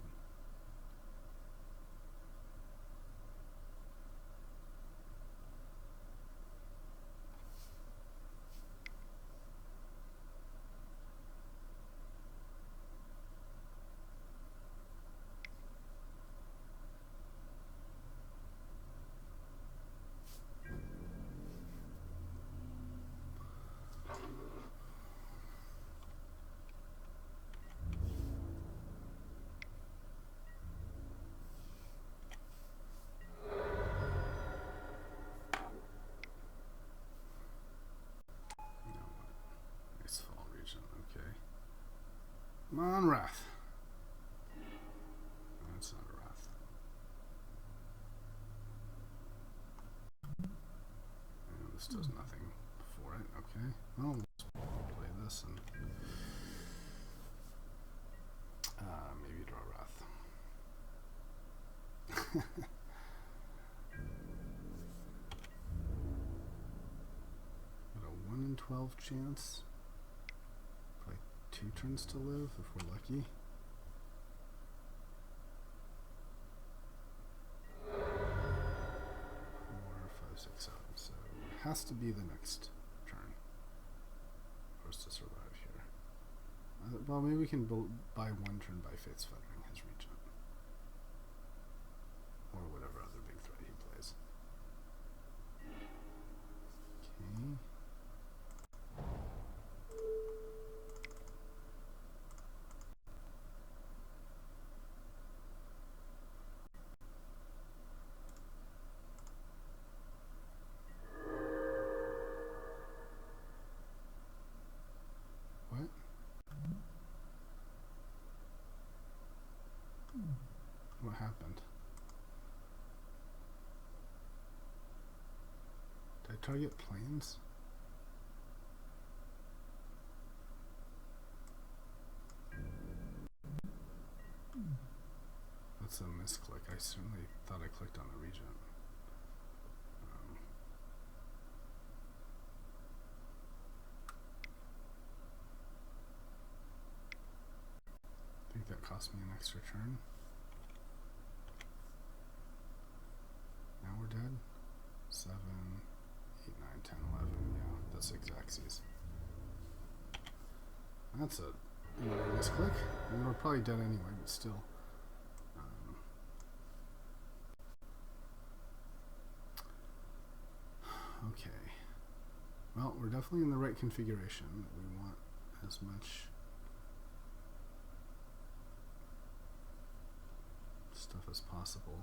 Come on, Wrath. No, it's not a Wrath. And this does nothing for it. Okay. Well, let's play this and maybe draw Wrath. Got a 1 in 12 chance. 2 turns to live if we're lucky. 4, 5, 6, 7. So it has to be the next turn for us to survive here. Well, maybe we can buy 1 turn by Fate's Fettering his Regent. Or whatever other big threat he plays. Okay. What happened? Did I target planes? That's a misclick. I certainly thought I clicked on the Regent. I think that cost me an extra turn. Now we're dead. 7, 8, 9, 10, 11. Yeah, that's 6 axes. That's a misclick. I mean, we're probably dead anyway, but still. Okay. Well, we're definitely in the right configuration. We want as much stuff as possible.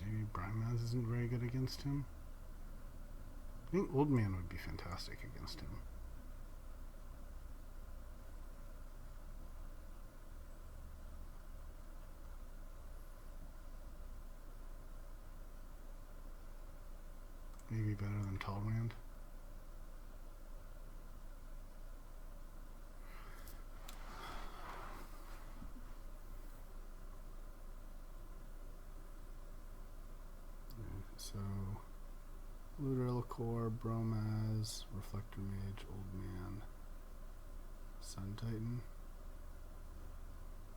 Maybe Brimaz isn't very good against him. I think Old Man would be fantastic against him. Maybe better than Talrand. So, Looter Core, Bromaz, Reflector Mage, Old Man, Sun Titan.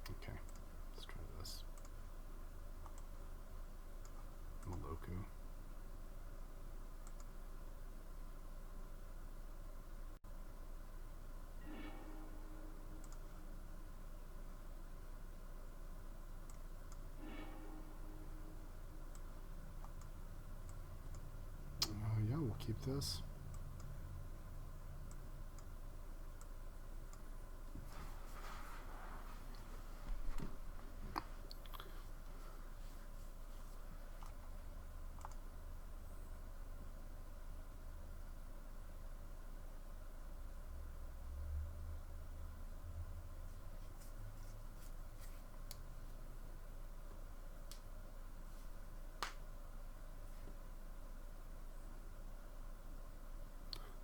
Okay, let's try this. Moloku. Yeah, we'll keep this.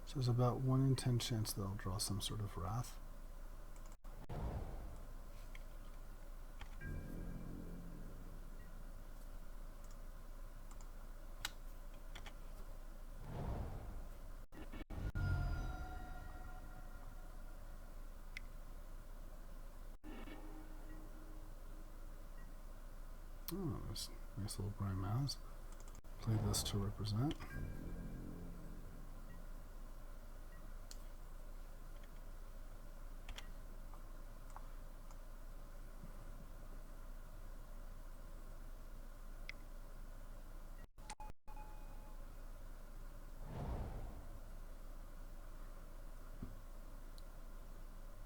So there's about 1 in 10 chance that I'll draw some sort of Wrath. Oh, there's a nice little Brian Mouse. Play this to represent.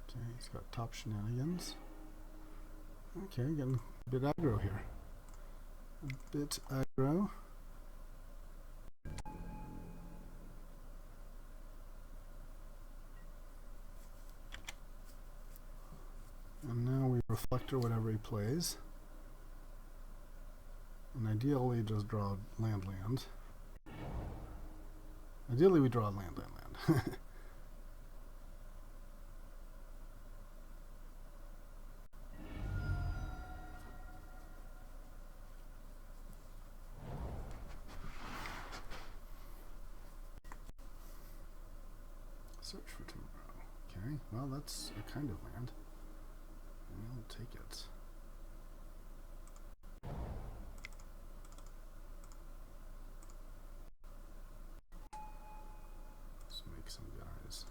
Okay, he's got top shenanigans. Okay, getting a bit aggro here. A bit aggro. And now we reflector whatever he plays. And ideally just draw land. Ideally we draw land. Search for tomorrow. Okay, well that's a kind of land. We'll take it. Let's make some guys.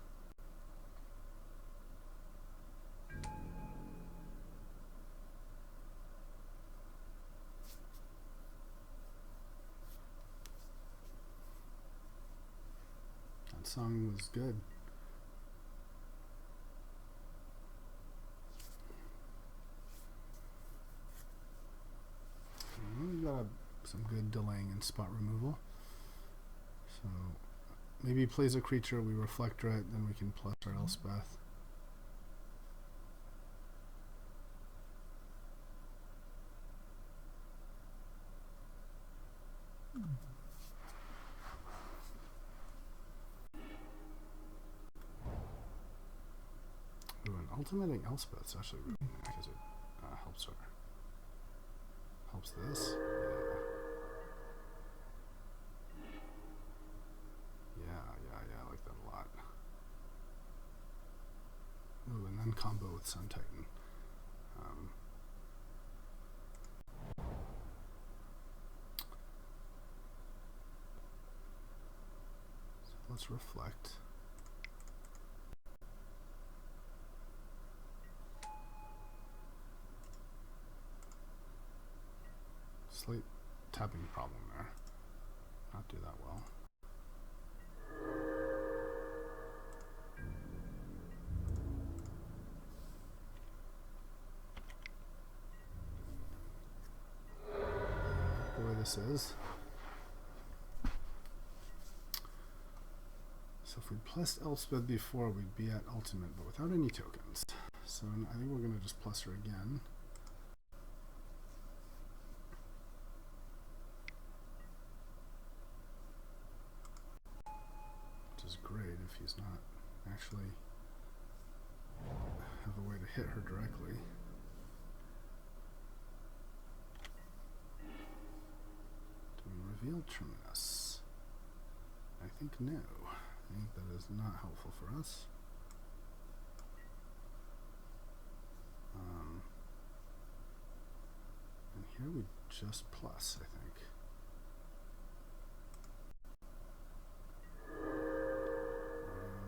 That song was good. We got some good delaying and spot removal. So maybe he plays a creature, we reflector it, then we can plus our Elspeth. Ooh, and ultimating Elspeth's actually really nice because it helps her. Helps this. Yeah, I like that a lot. Ooh, and then combo with Sun Titan. So let's reflect. Slight tapping problem there. Not do that well. The way this is. So if we plus Elspeth before, we'd be at ultimate, but without any tokens. So I think we're going to just plus her again. Which is great if he's not actually have a way to hit her directly. Do we reveal Terminus? I think no. I think that is not helpful for us. And here we just plus, I think.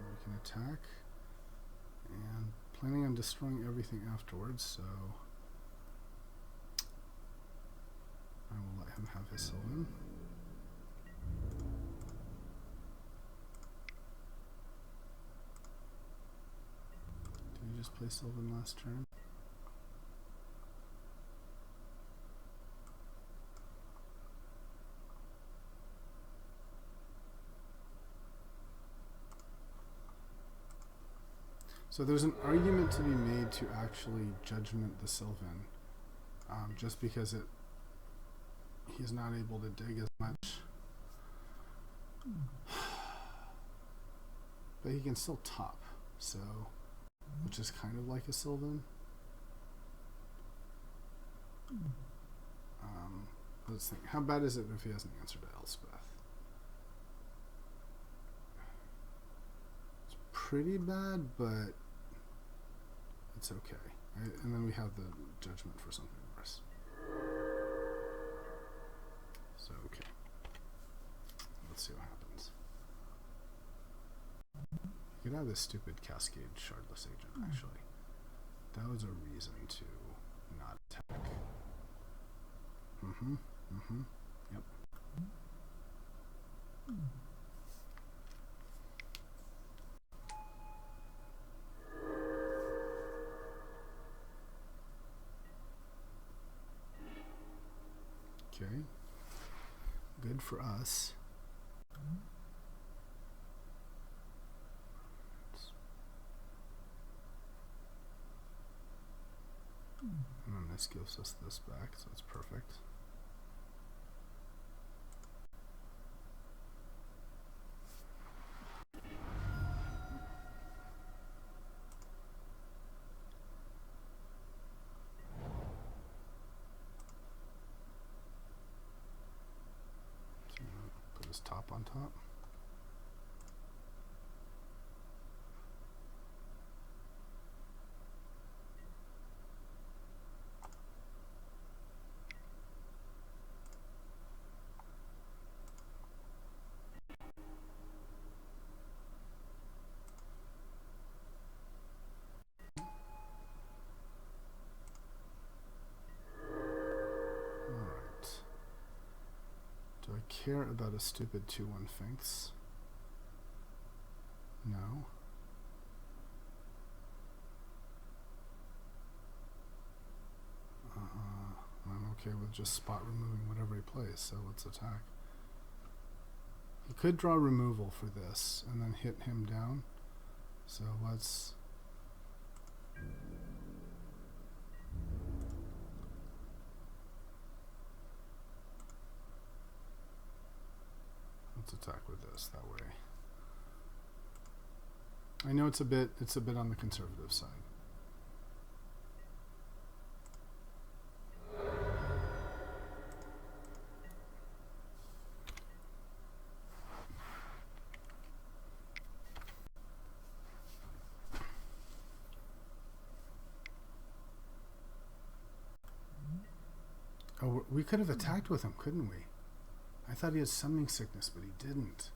We can attack. And planning on destroying everything afterwards, so I will let him have his Sylvan. Did he just play Sylvan last turn? So there's an argument to be made to actually judgment the Sylvan, just because he's not able to dig as much, but he can still top, so which is kind of like a Sylvan. Let's think. How bad is it if he has an answer to Elspeth? It's pretty bad, but it's okay. Right? And then we have the judgment for something worse. Let's see what happens. You could have this stupid Cascade Shardless Agent, actually. That was a reason to not attack. Yep. Okay. Good for us. And this gives us this back, so it's perfect. So put his top on top. Do I care about a stupid 2/1 Finks? No. I'm okay with just spot removing whatever he plays, so let's attack. He could draw removal for this and then hit him down. So let's attack with this that way. I know it's a bit on the conservative side. Oh, we could have attacked with him, couldn't we? I thought he had summoning sickness, but he didn't.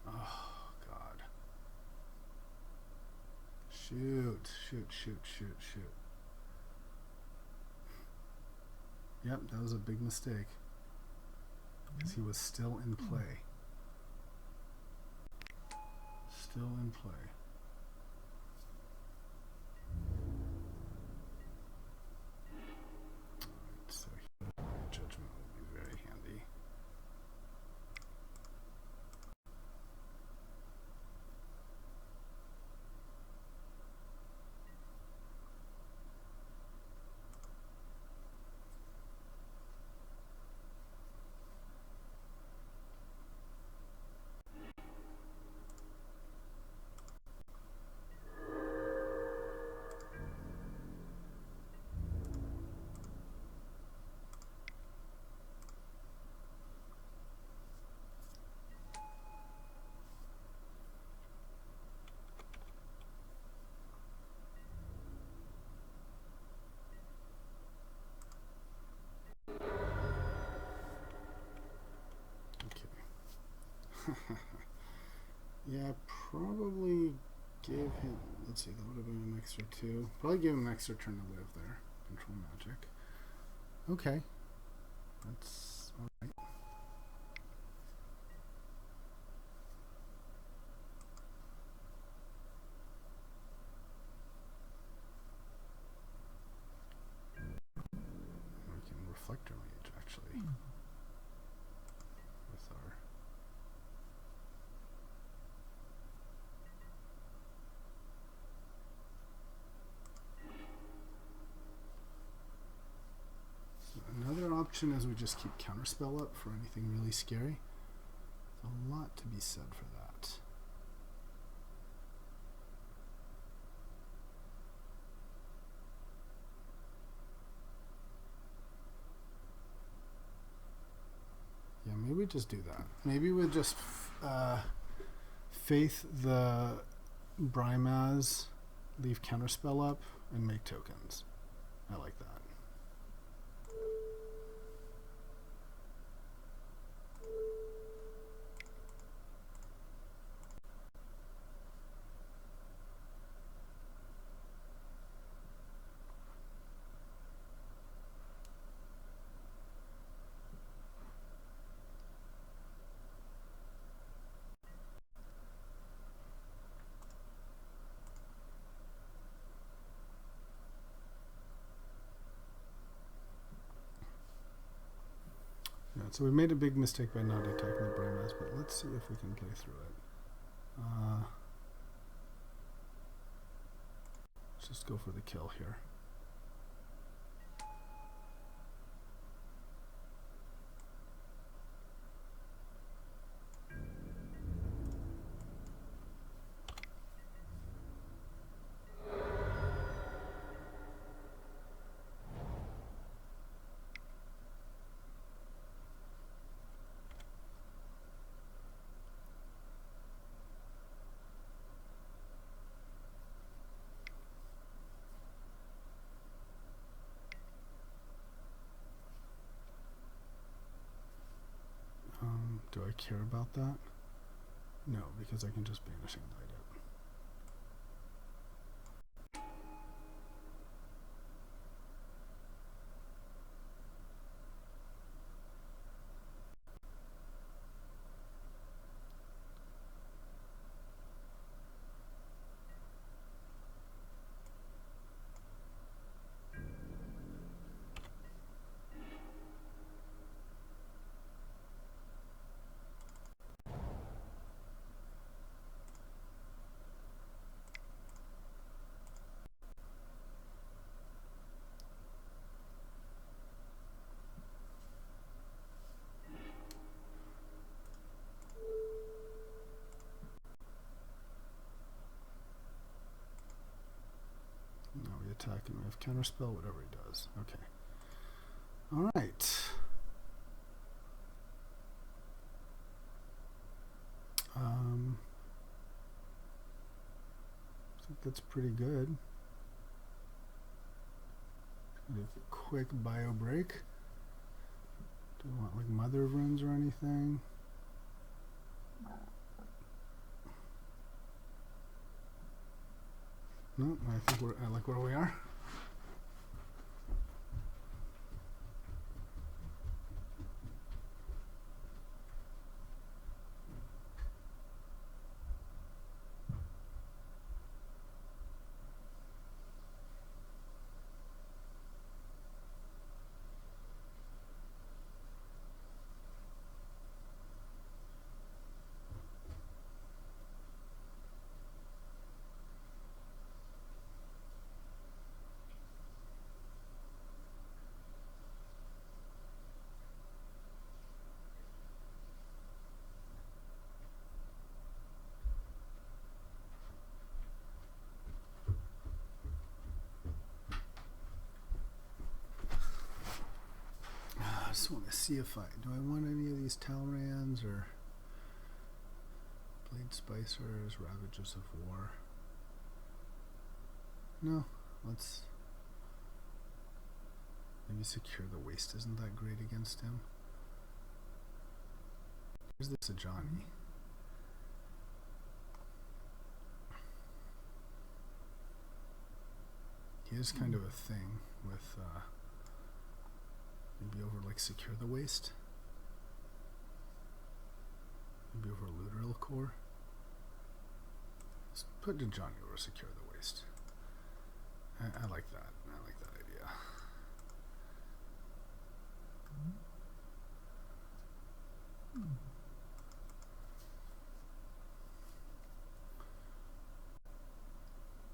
Oh, God. Shoot. Yep, that was a big mistake. Because he was still in play. Still in play. Alright, so judgment will be very handy. Yeah, probably gave him, let's see, that would have been an extra 2. Probably gave him an extra turn to live there. Control magic. Okay. That's alright. We can reflector mage, actually. With our... Another option is we just keep counterspell up for anything really scary. There's a lot to be said for that. Yeah, maybe we just do that. Maybe we just faith the Brimaz, leave counterspell up, and make tokens. I like that. So we made a big mistake by not attacking the Brahmas, but let's see if we can play through it. Let's just go for the kill here. Do I care about that? No, because I can just banish and light it. Now we attack and we have counterspell, whatever he does. Okay. All right. I think that's pretty good. A quick bio break. Do we want like Mother of Runes or anything? No, I think I like where we are. I just want to see if do I want any of these Talrans or Blade Spicers, Ravagers of War? No, let's maybe Secure the Waste. Isn't that great against him? Here's this Ajani. He is kind of a thing with maybe over like Secure the Waste. Maybe over Literal Core. Let's put Ajani over Secure the Waste. I like that. I like that idea.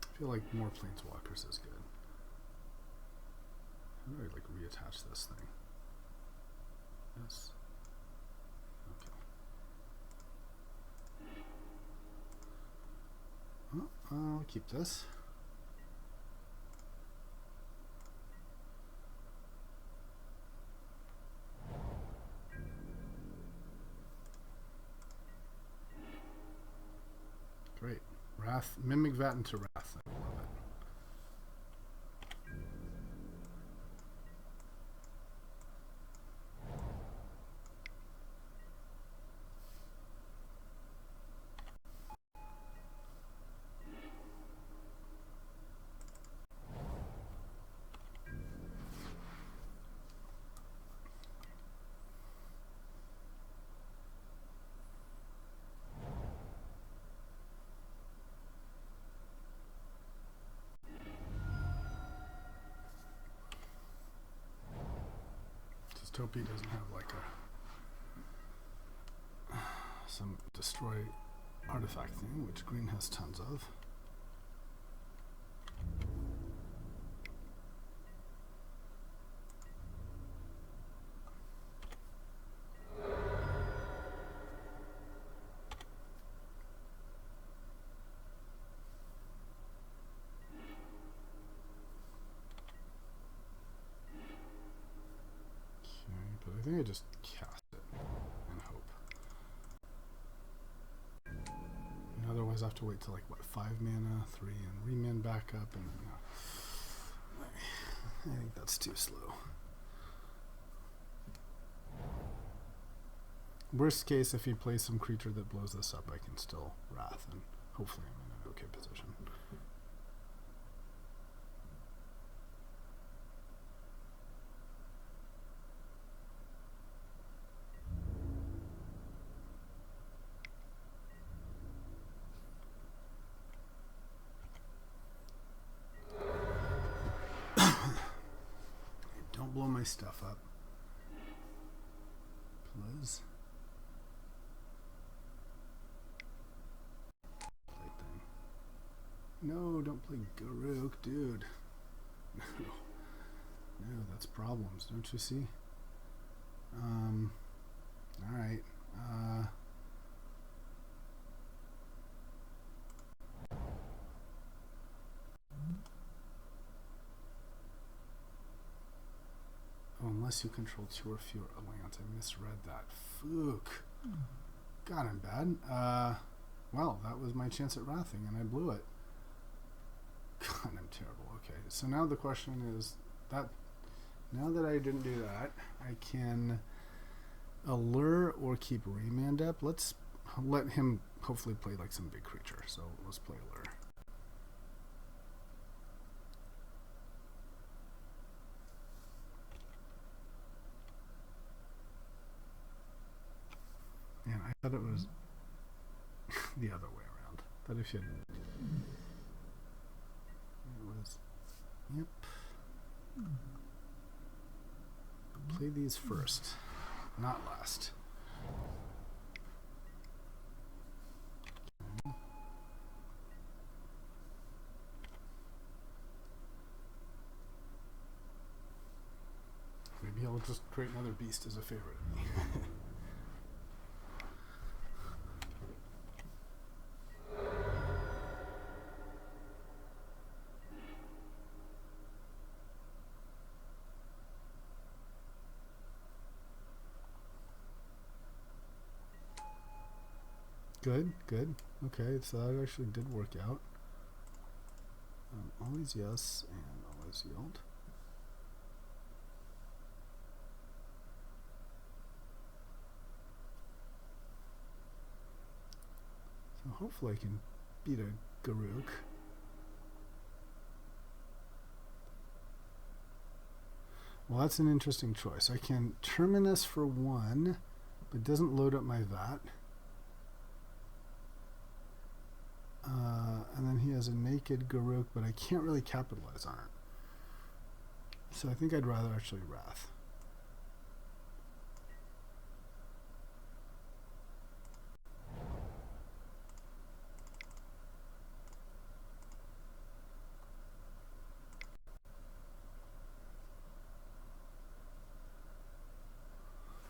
I feel like more Planeswalkers is good. How do I like reattach this thing? Yes. Okay. Well, I'll keep this. Great. Wrath, Mimic Vat into Wrath. I love it. Topi doesn't have like a some destroy artifact thing, which green has tons of. I think I just cast it and hope. And otherwise I have to wait till like what, 5 mana, 3 and remand back up, and I think that's too slow. Worst case, if he plays some creature that blows this up, I can still Wrath, and hopefully I'm in an okay position. Don't blow my stuff up, please. No, don't play Garuk, dude. No, no, that's problems, don't you see? All right. Oh, unless you control 2 or fewer lands. I misread that. Fook. God, I'm bad. Well, that was my chance at wrathing, and I blew it. God, I'm terrible. Okay, so now the question is that now that I didn't do that, I can allure or keep remand up. Let's let him hopefully play like some big creature. So let's play allure. Man, I thought it was the other way around. That if you it was, yep. Play these first, not last. Maybe I'll just create another beast as a favorite. Good, good. Okay, so that actually did work out. Always yes, and always yield. So hopefully I can beat a Garuk. Well, that's an interesting choice. I can Terminus for 1, but it doesn't load up my VAT. And then he has a naked Garuk, but I can't really capitalize on it. So I think I'd rather actually Wrath.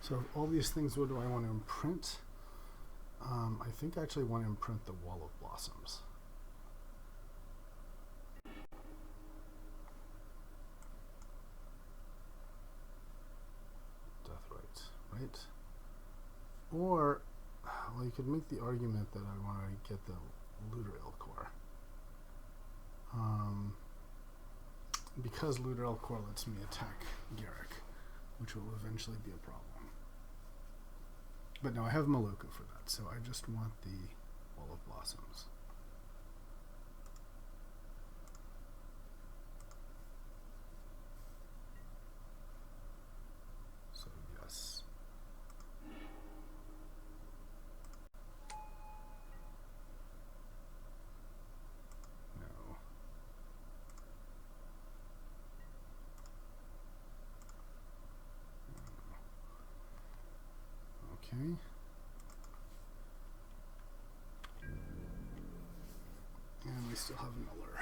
So all these things, what do I want to imprint? I think I actually want to imprint the Wall of Blossoms. Death right? Or, well, you could make the argument that I want to get the Looter Elcor. Because Looter Elcor lets me attack Garruk, which will eventually be a problem. But no, I have Maluka for that, so I just want the Wall of Blossoms. So yes. No. Okay. still have Miller.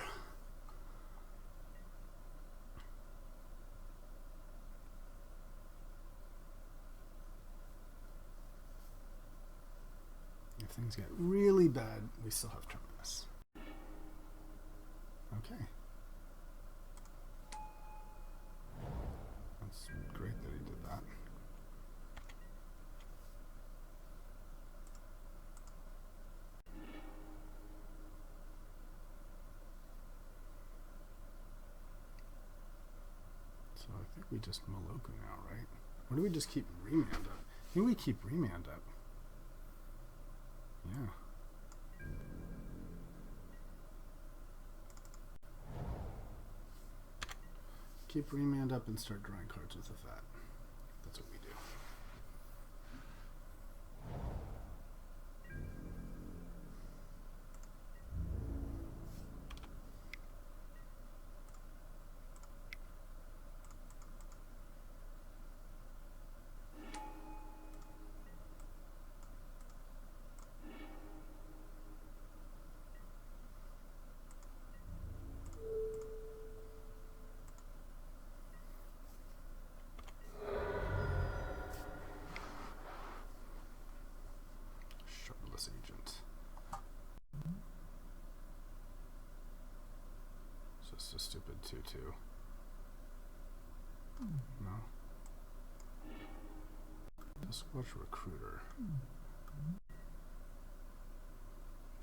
If things get really bad, we still have Terminus. Okay. That's great that he did that. So I think we just Moloku now, right? Or do we just keep Remand up? I think we keep Remand up. Yeah. Keep Remand up and start drawing cards with the fat. That's what we do. Agent. It's just a stupid 2/2. No. Just watch Recruiter. You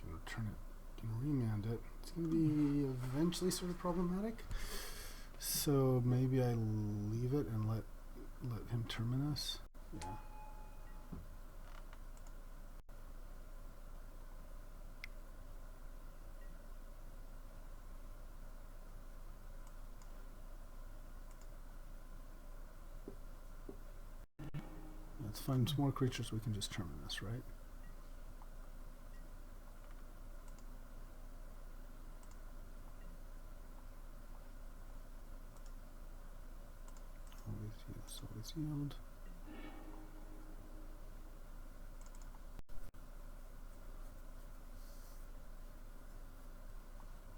can return it, you can remand it. It's going to be eventually sort of problematic. So maybe I leave it and let him Terminus. Yeah. Let's find some more creatures we can just Terminus, right? Always yield.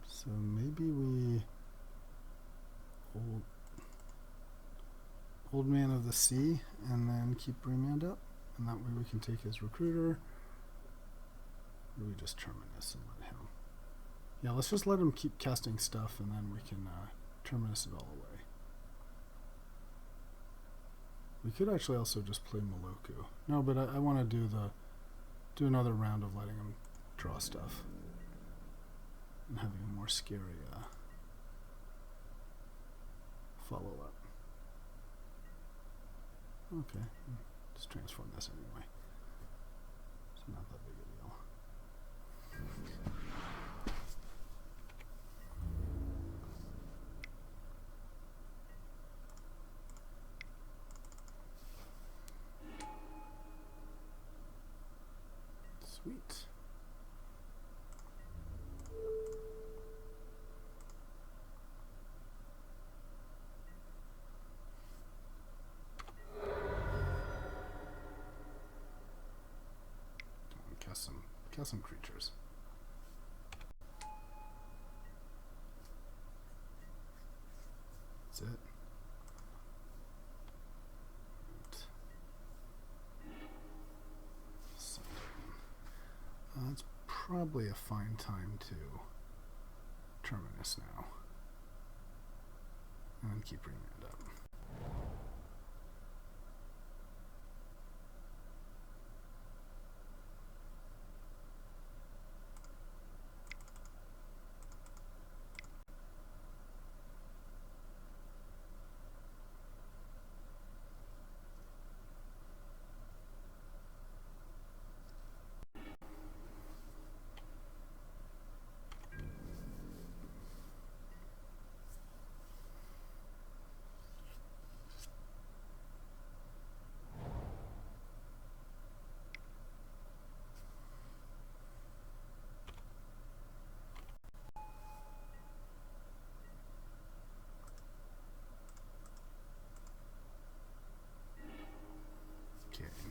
So maybe we Old Man of the Sea and then keep Remand up, and that way we can take his Recruiter. Or do we just Terminus and let him? Yeah, let's just let him keep casting stuff, and then we can Terminus it all away. We could actually also just play Moloku. No, but I want to do another round of letting him draw stuff and having a more scary follow-up. Okay, just transform this anyway. It's not that big a deal. Sweet. Cast some creatures. That's it. Right. It's probably a fine time to Terminus now. And then keep Remand up.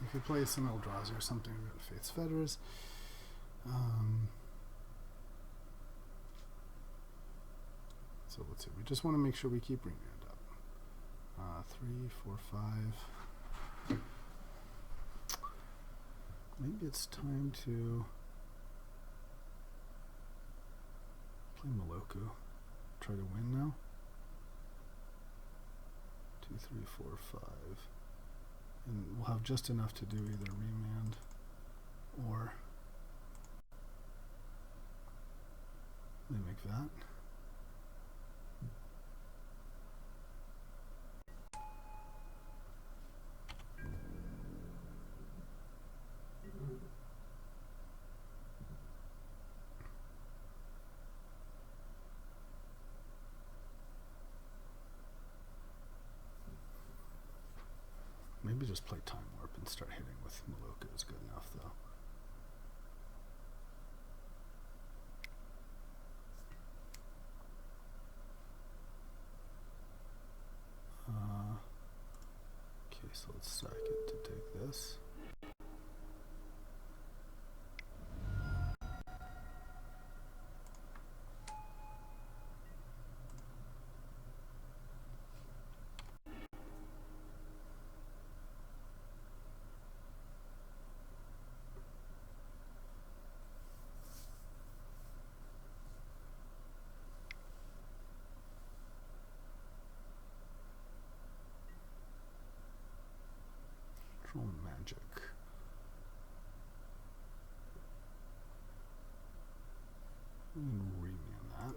If we play some Eldrazi or something, we've got Faith's Fetters. So let's see. We just want to make sure we keep remand up. 3, 4, 5. Maybe it's time to play Moloku. Try to win now. 2, 3, 4, 5. And we'll have just enough to do either remand or mimic that. Maybe just play Time Warp and start hitting with Moloku is good enough, though. Okay, so let's sack it to take this. Magic. And remand that.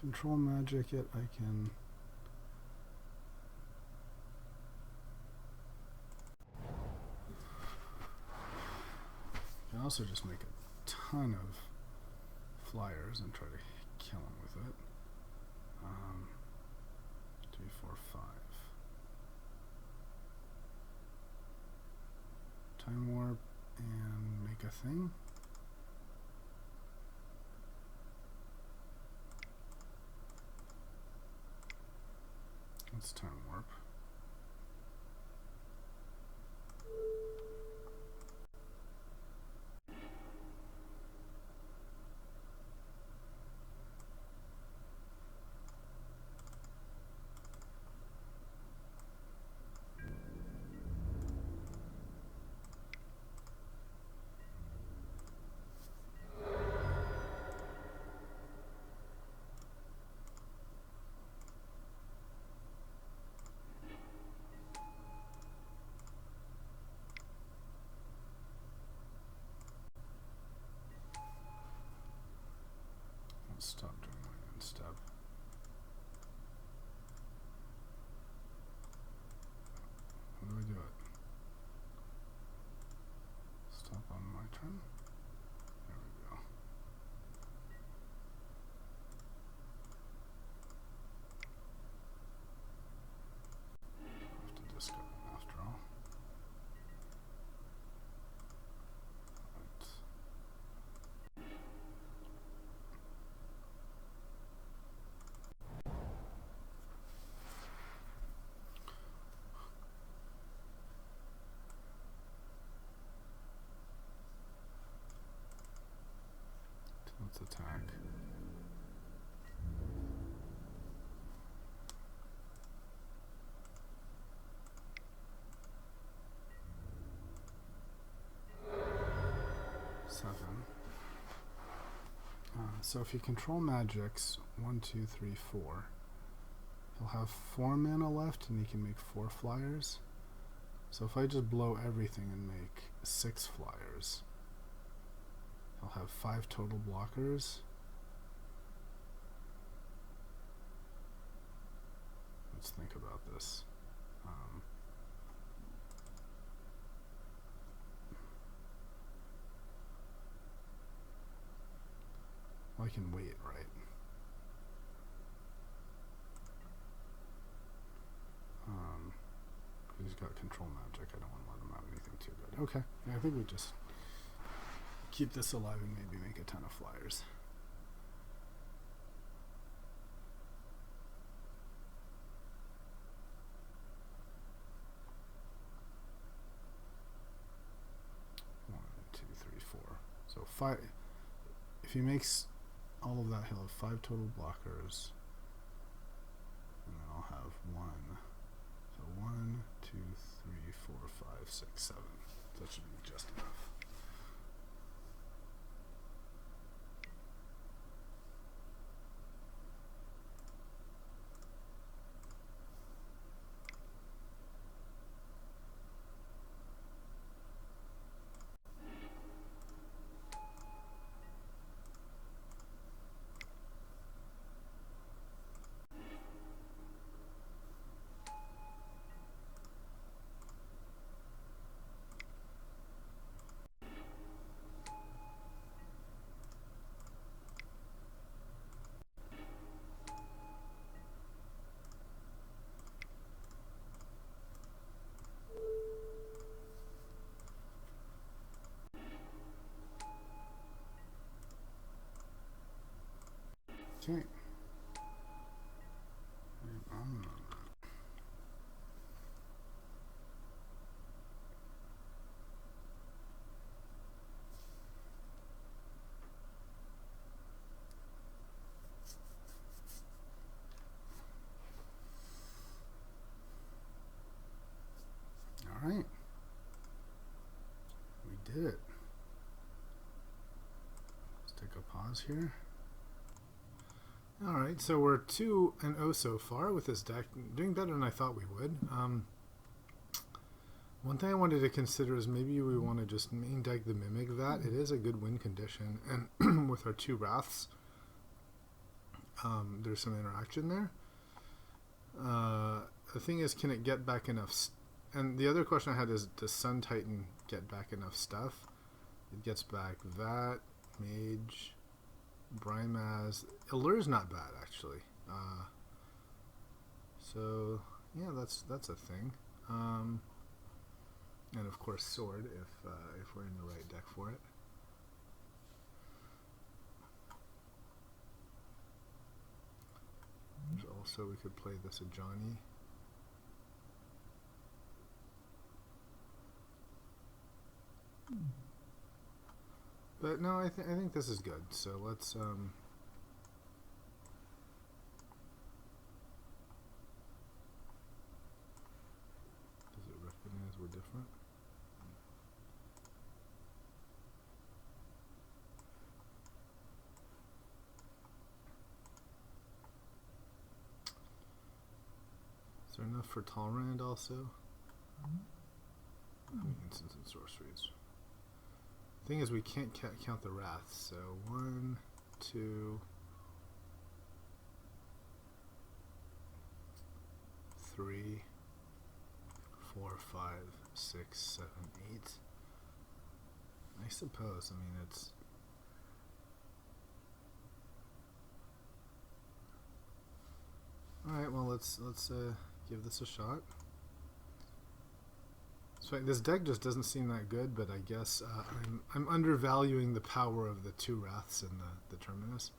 Control magic it, I can also just make a ton of flyers and try to kill him with it. 3, 4, 5. Time warp and make a thing. Let's time warp. Stop doing my end step. How do we do it? Stop on my turn. There we go. I have to discard it after all. Let's attack. Seven. So if you control magics, 1, 2, 3, 4, he'll have 4 mana left and he can make 4 flyers. So if I just blow everything and make 6 flyers, I'll have 5 total blockers. Let's think about this. I can wait, right? He's got control magic. I don't want to let him have anything too good. Okay, yeah, I think we just keep this alive and maybe make a ton of flyers. One, two, three, four. So 5. If he makes all of that, he'll have 5 total blockers. And then I'll have 1. So 1, 2, 3, 4, 5, 6, 7. That should be just enough. Okay. All right. We did it. Let's take a pause here. Alright, so we're 2-0 so far with this deck. Doing better than I thought we would. One thing I wanted to consider is maybe we want to just main deck the Mimic Vat. It is a good win condition, and with our 2 Wraths, there's some interaction there. The thing is, can it get back enough... and the other question I had is, does Sun Titan get back enough stuff? It gets back that, Mage... Brimaz. Allure's not bad actually. So yeah, that's a thing. And of course Sword if we're in the right deck for it. There's also, we could play this a Johnny. But no, I think this is good. So let's does it recognize we're different? Is there enough for Talrand also? Instants and sorceries. Thing is, we can't count the wraths. So 1, 2, 3, 4, 5, 6, 7, 8. I suppose. I mean, it's all right. Well, let's give this a shot. So this deck just doesn't seem that good, but I guess I'm undervaluing the power of the 2 Wraths and the Terminus.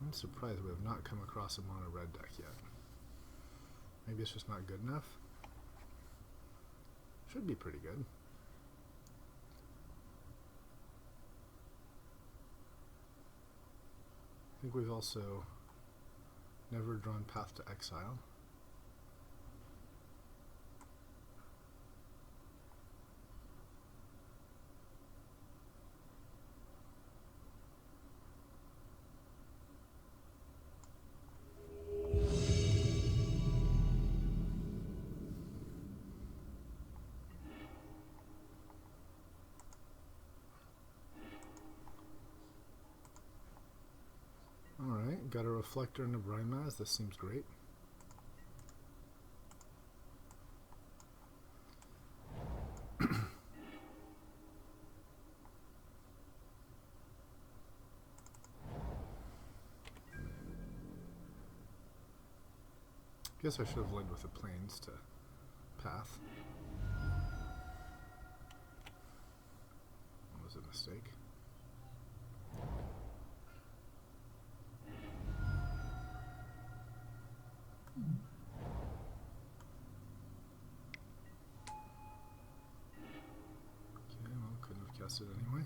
I'm surprised we have not come across a mono red deck yet. Maybe it's just not good enough. Should be pretty good. I think we've also never drawn Path to Exile. Alright, got a Reflector and a Brimaz. This seems great. guess I should have led with the plains to path. That was a mistake. Okay, well, couldn't have guessed it anyway.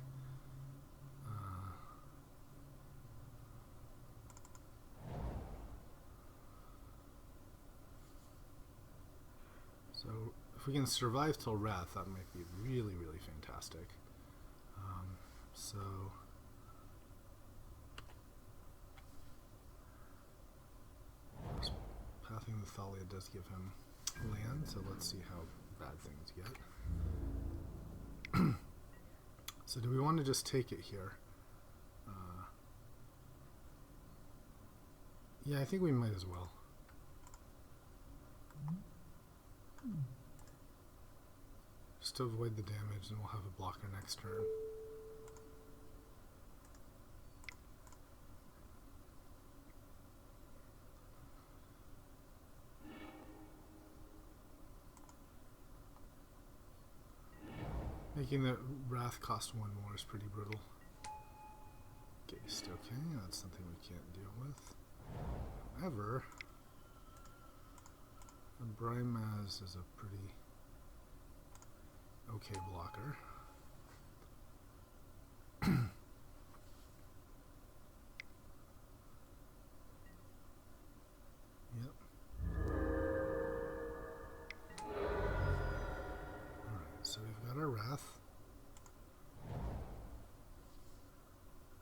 So if we can survive till Wrath, that might be really, really fantastic. So pathing the Thalia does give him land, so let's see how bad things get. So do we want to just take it here? Yeah, I think we might as well. Just to avoid the damage, and we'll have a blocker next turn. Making the Wrath cost 1 more is pretty brutal. Geist, okay, that's something we can't deal with. However, the Brimaz is a pretty okay blocker. Yep. Alright, so we've got our Wrath.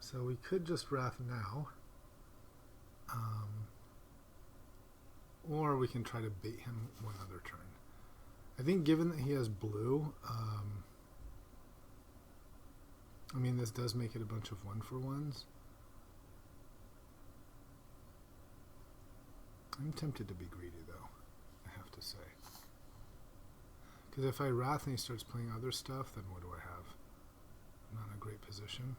So we could just Wrath now. Or we can try to bait him one other turn. I think given that he has blue, I mean, this does make it a bunch of 1-for-1s. I'm tempted to be greedy, though, I have to say. Because if I Wrath and he starts playing other stuff, then what do I have? I'm not in a great position.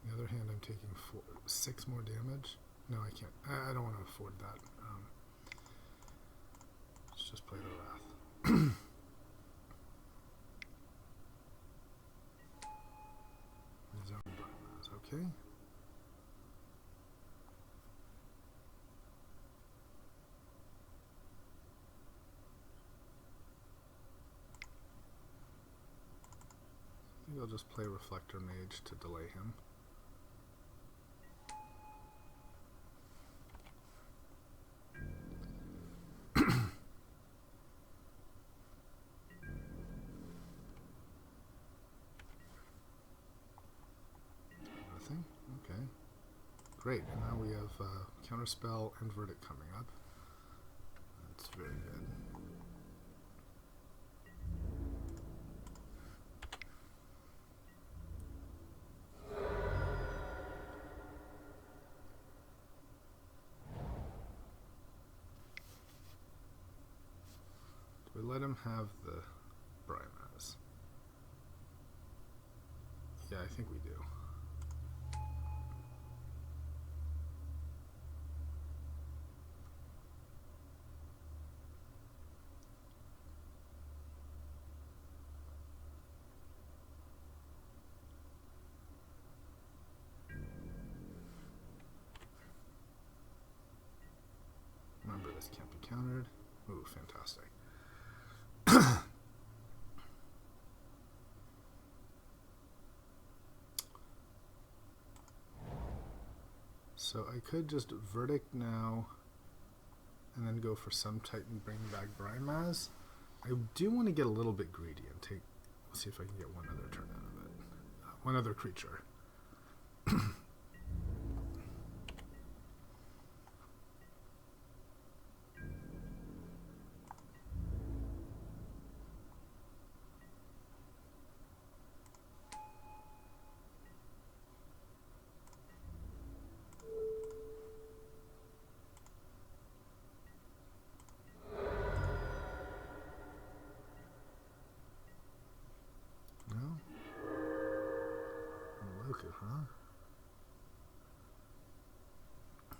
On the other hand, I'm taking 6 more damage. No, I can't. I don't want to afford that. Let's just play the Wrath. His own Brimaz, okay. I think I'll just play Reflector Mage to delay him. Okay, great. And now we have Counterspell and Verdict coming up. That's very good. Do we let him have the Brimaz? Yeah, I think we do. Remember, this can't be countered. Ooh, fantastic. So I could just Verdict now and then go for some Titan, bring back Brimaz. I do want to get a little bit greedy and take, let's see if I can get one other turn out of it. One other creature.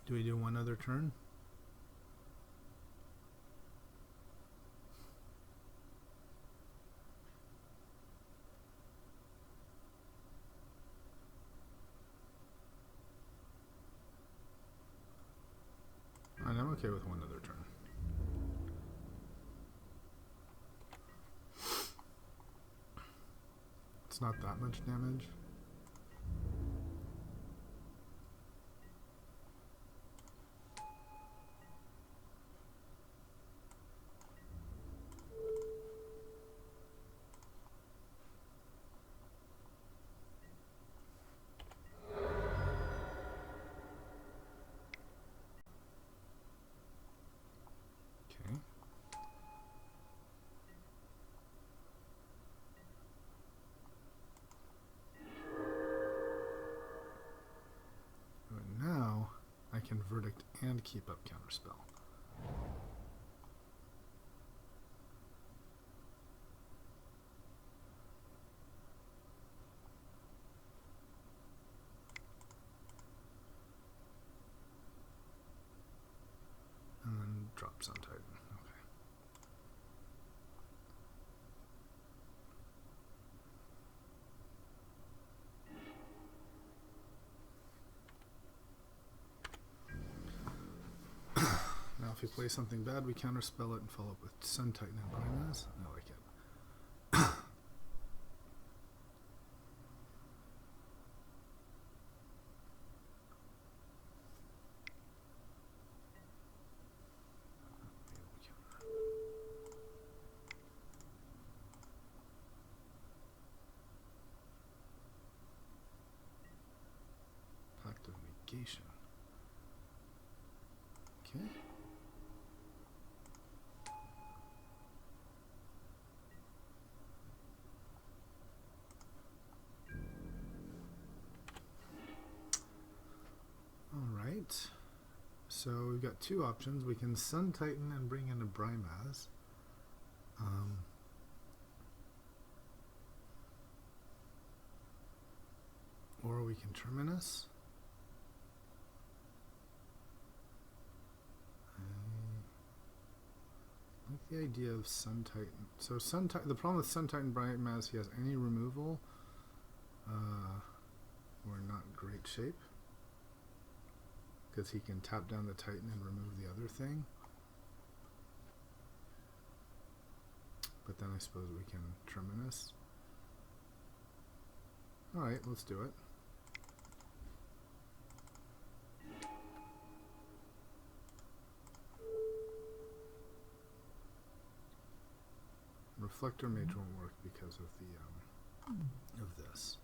Do we do one other turn? And I'm okay with one other turn. It's not that much damage. I can verdict and keep up counterspell. And then drop Sun Titan. Okay. Now if we play something bad, we counterspell it and follow up with Sun Titan and Brightness. I like it. Pact of Negation. Okay. Alright, so we've got two options. We can Sun Titan and bring in a Brimaz. Or we can Terminus. I like the idea of Sun Titan. So the problem with Sun Titan Brimaz, he has any removal. We're not in great shape. Because he can tap down the Titan and remove the other thing. But then I suppose we can Terminus. Alright, let's do it. Reflector Mage won't work because of the of this.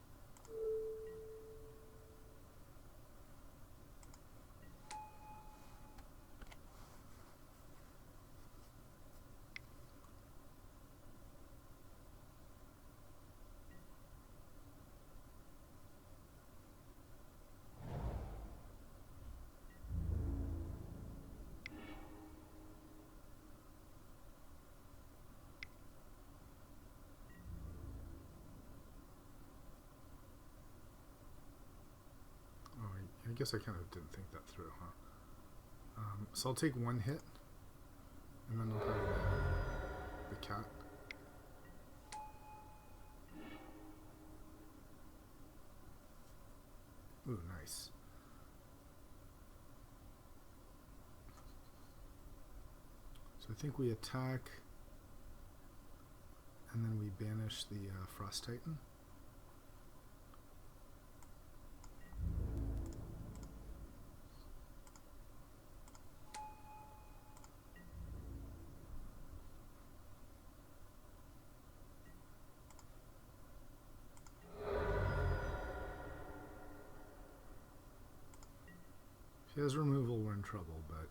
I guess I kind of didn't think that through, huh? So I'll take one hit, and then I'll have the cat. Ooh, nice. So I think we attack, and then we banish the Frost Titan. If he has removal, we're in trouble, but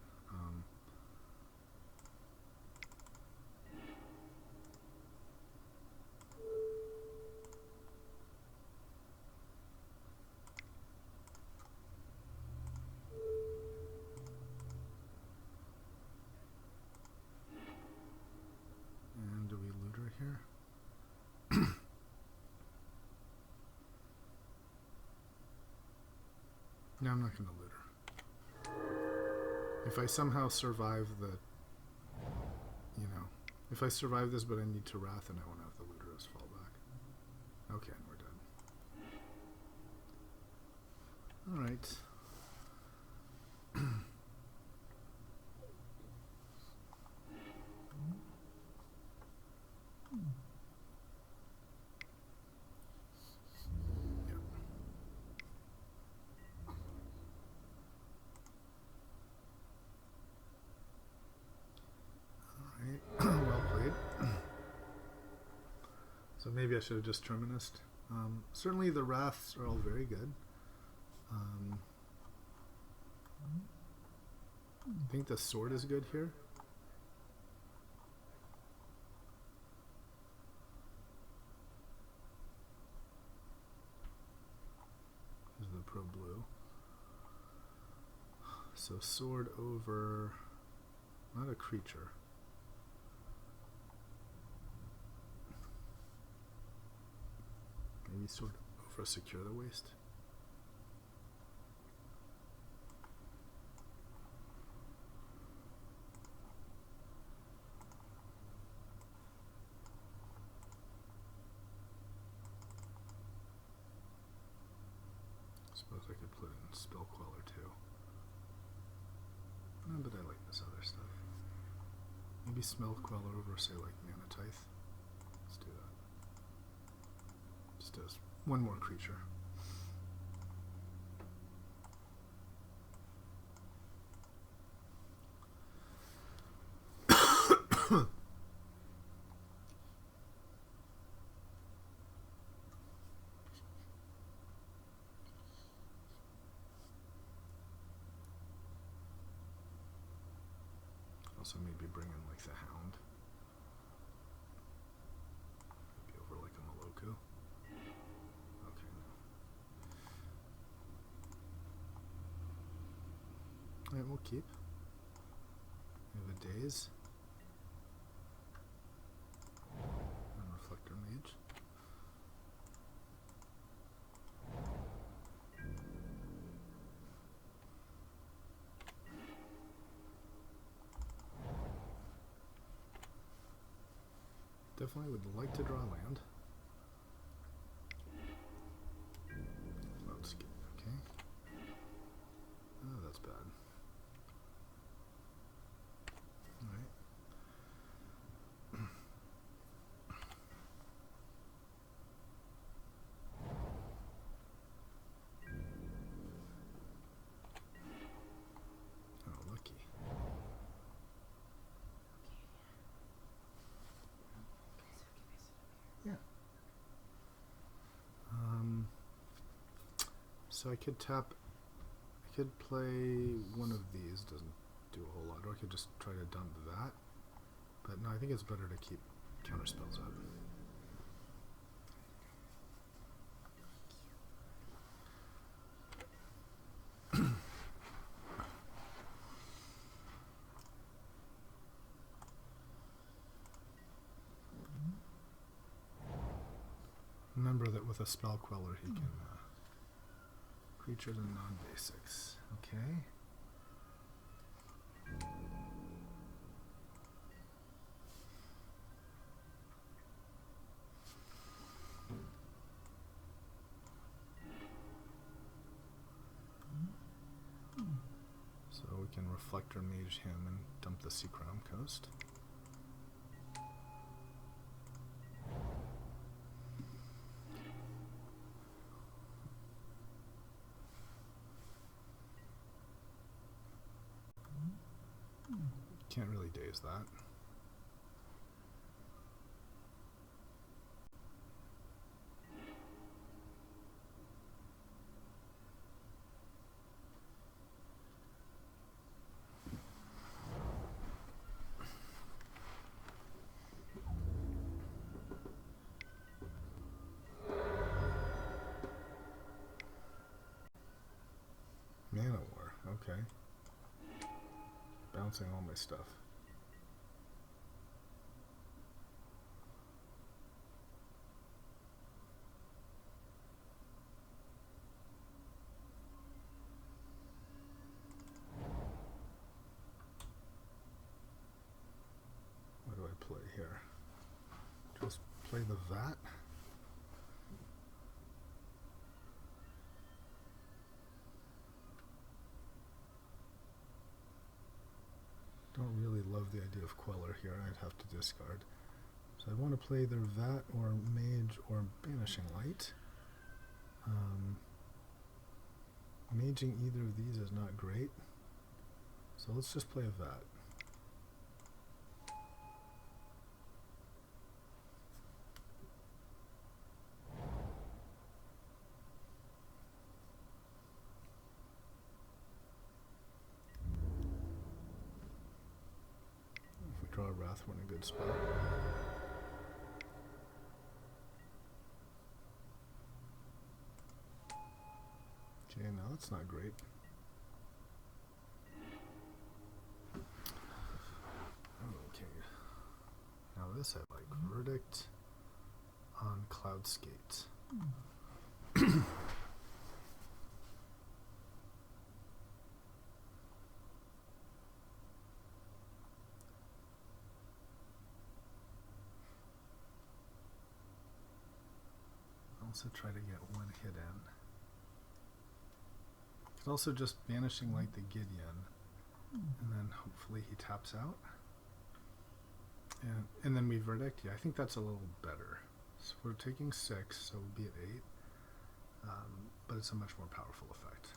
and do we loot her here? No, I'm not going to loot her. If I somehow survive the, you know, if I survive this but I need to wrath, and I won't have the looter as fallback. Okay, and we're dead. Alright. Well played. So maybe I should have just Terminused. Certainly the Wraths are all very good. I think the sword is good here. Here's the Pro Blue. So sword over, not a creature. Maybe sword over Secure the Waste. Suppose I could put in Spell Queller too. No, but I like this other stuff. Maybe Spell Queller over, say, like Mana Tithe. Let's do that. Just as one more creature. Also maybe bring in like the Hound. Maybe over like a Maloku. Okay, no. Alright, we'll keep. We have a Daze. And Reflector Mage. Definitely would like to draw land. Let's get, okay. Oh, that's bad. Alright. Oh, lucky. Yeah. So I could tap, I could play one of these, doesn't do a whole lot, or I could just try to dump that. But no, I think it's better to keep counterspells up. Remember that with a Spell Queller he can creatures and non-basics. Okay. So we can Reflector Mage him and dump the Seacrown Coast. Can't really daze that. Mana War, okay. Bouncing all my stuff. play the vat. Don't really love the idea of Queller here. I'd have to discard. So I want to play either vat or mage or banishing light. Maging either of these is not great. So let's just play a vat. Draw a Wrath, we're in a good spot. Okay, now that's not great. Okay. Now this I like. Verdict on Cloudskate. Also try to get one hit in. Could also just banishing light the Gideon, and then hopefully he taps out. And then we verdict. Yeah, I think that's a little better. So we're taking 6, so we'll be at 8. But it's a much more powerful effect.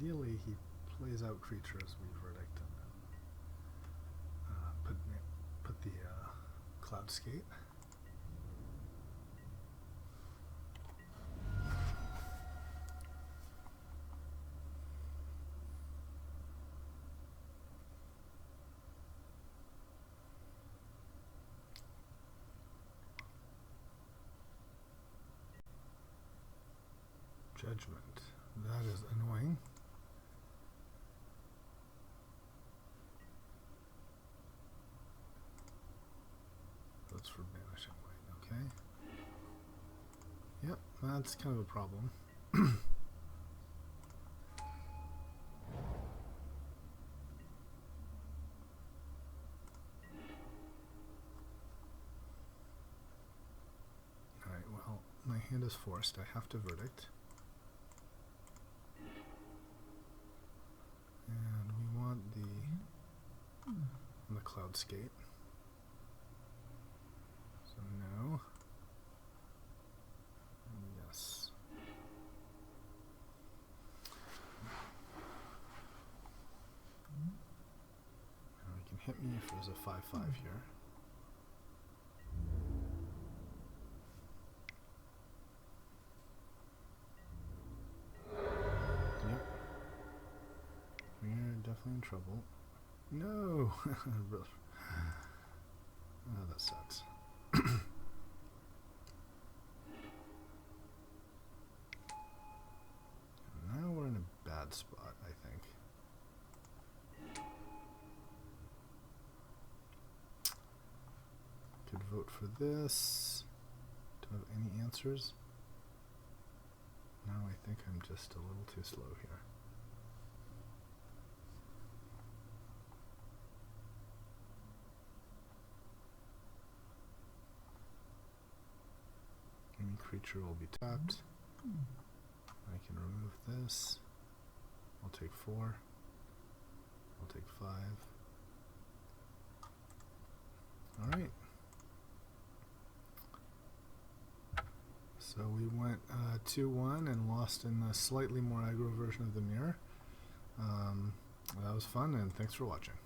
Ideally, he plays out creature as we verdict, and then put the Cloudskate. Judgment. That is annoying. That's for banishing light, okay? Yep, that's kind of a problem. Alright, well, my hand is forced. I have to verdict. And we want the Cloudskate. So no. And yes. Now he can hit me if there's a 5/5 here. Yep. We're definitely in trouble. No! Oh, that sucks. Now we're in a bad spot, I think. Could vote for this. Don't have any answers. Now I think I'm just a little too slow here. Any creature will be tapped. I can remove this. I'll take 4. I'll take 5. Alright. So we went 2-1 and lost in a slightly more aggro version of the mirror. That was fun, and thanks for watching.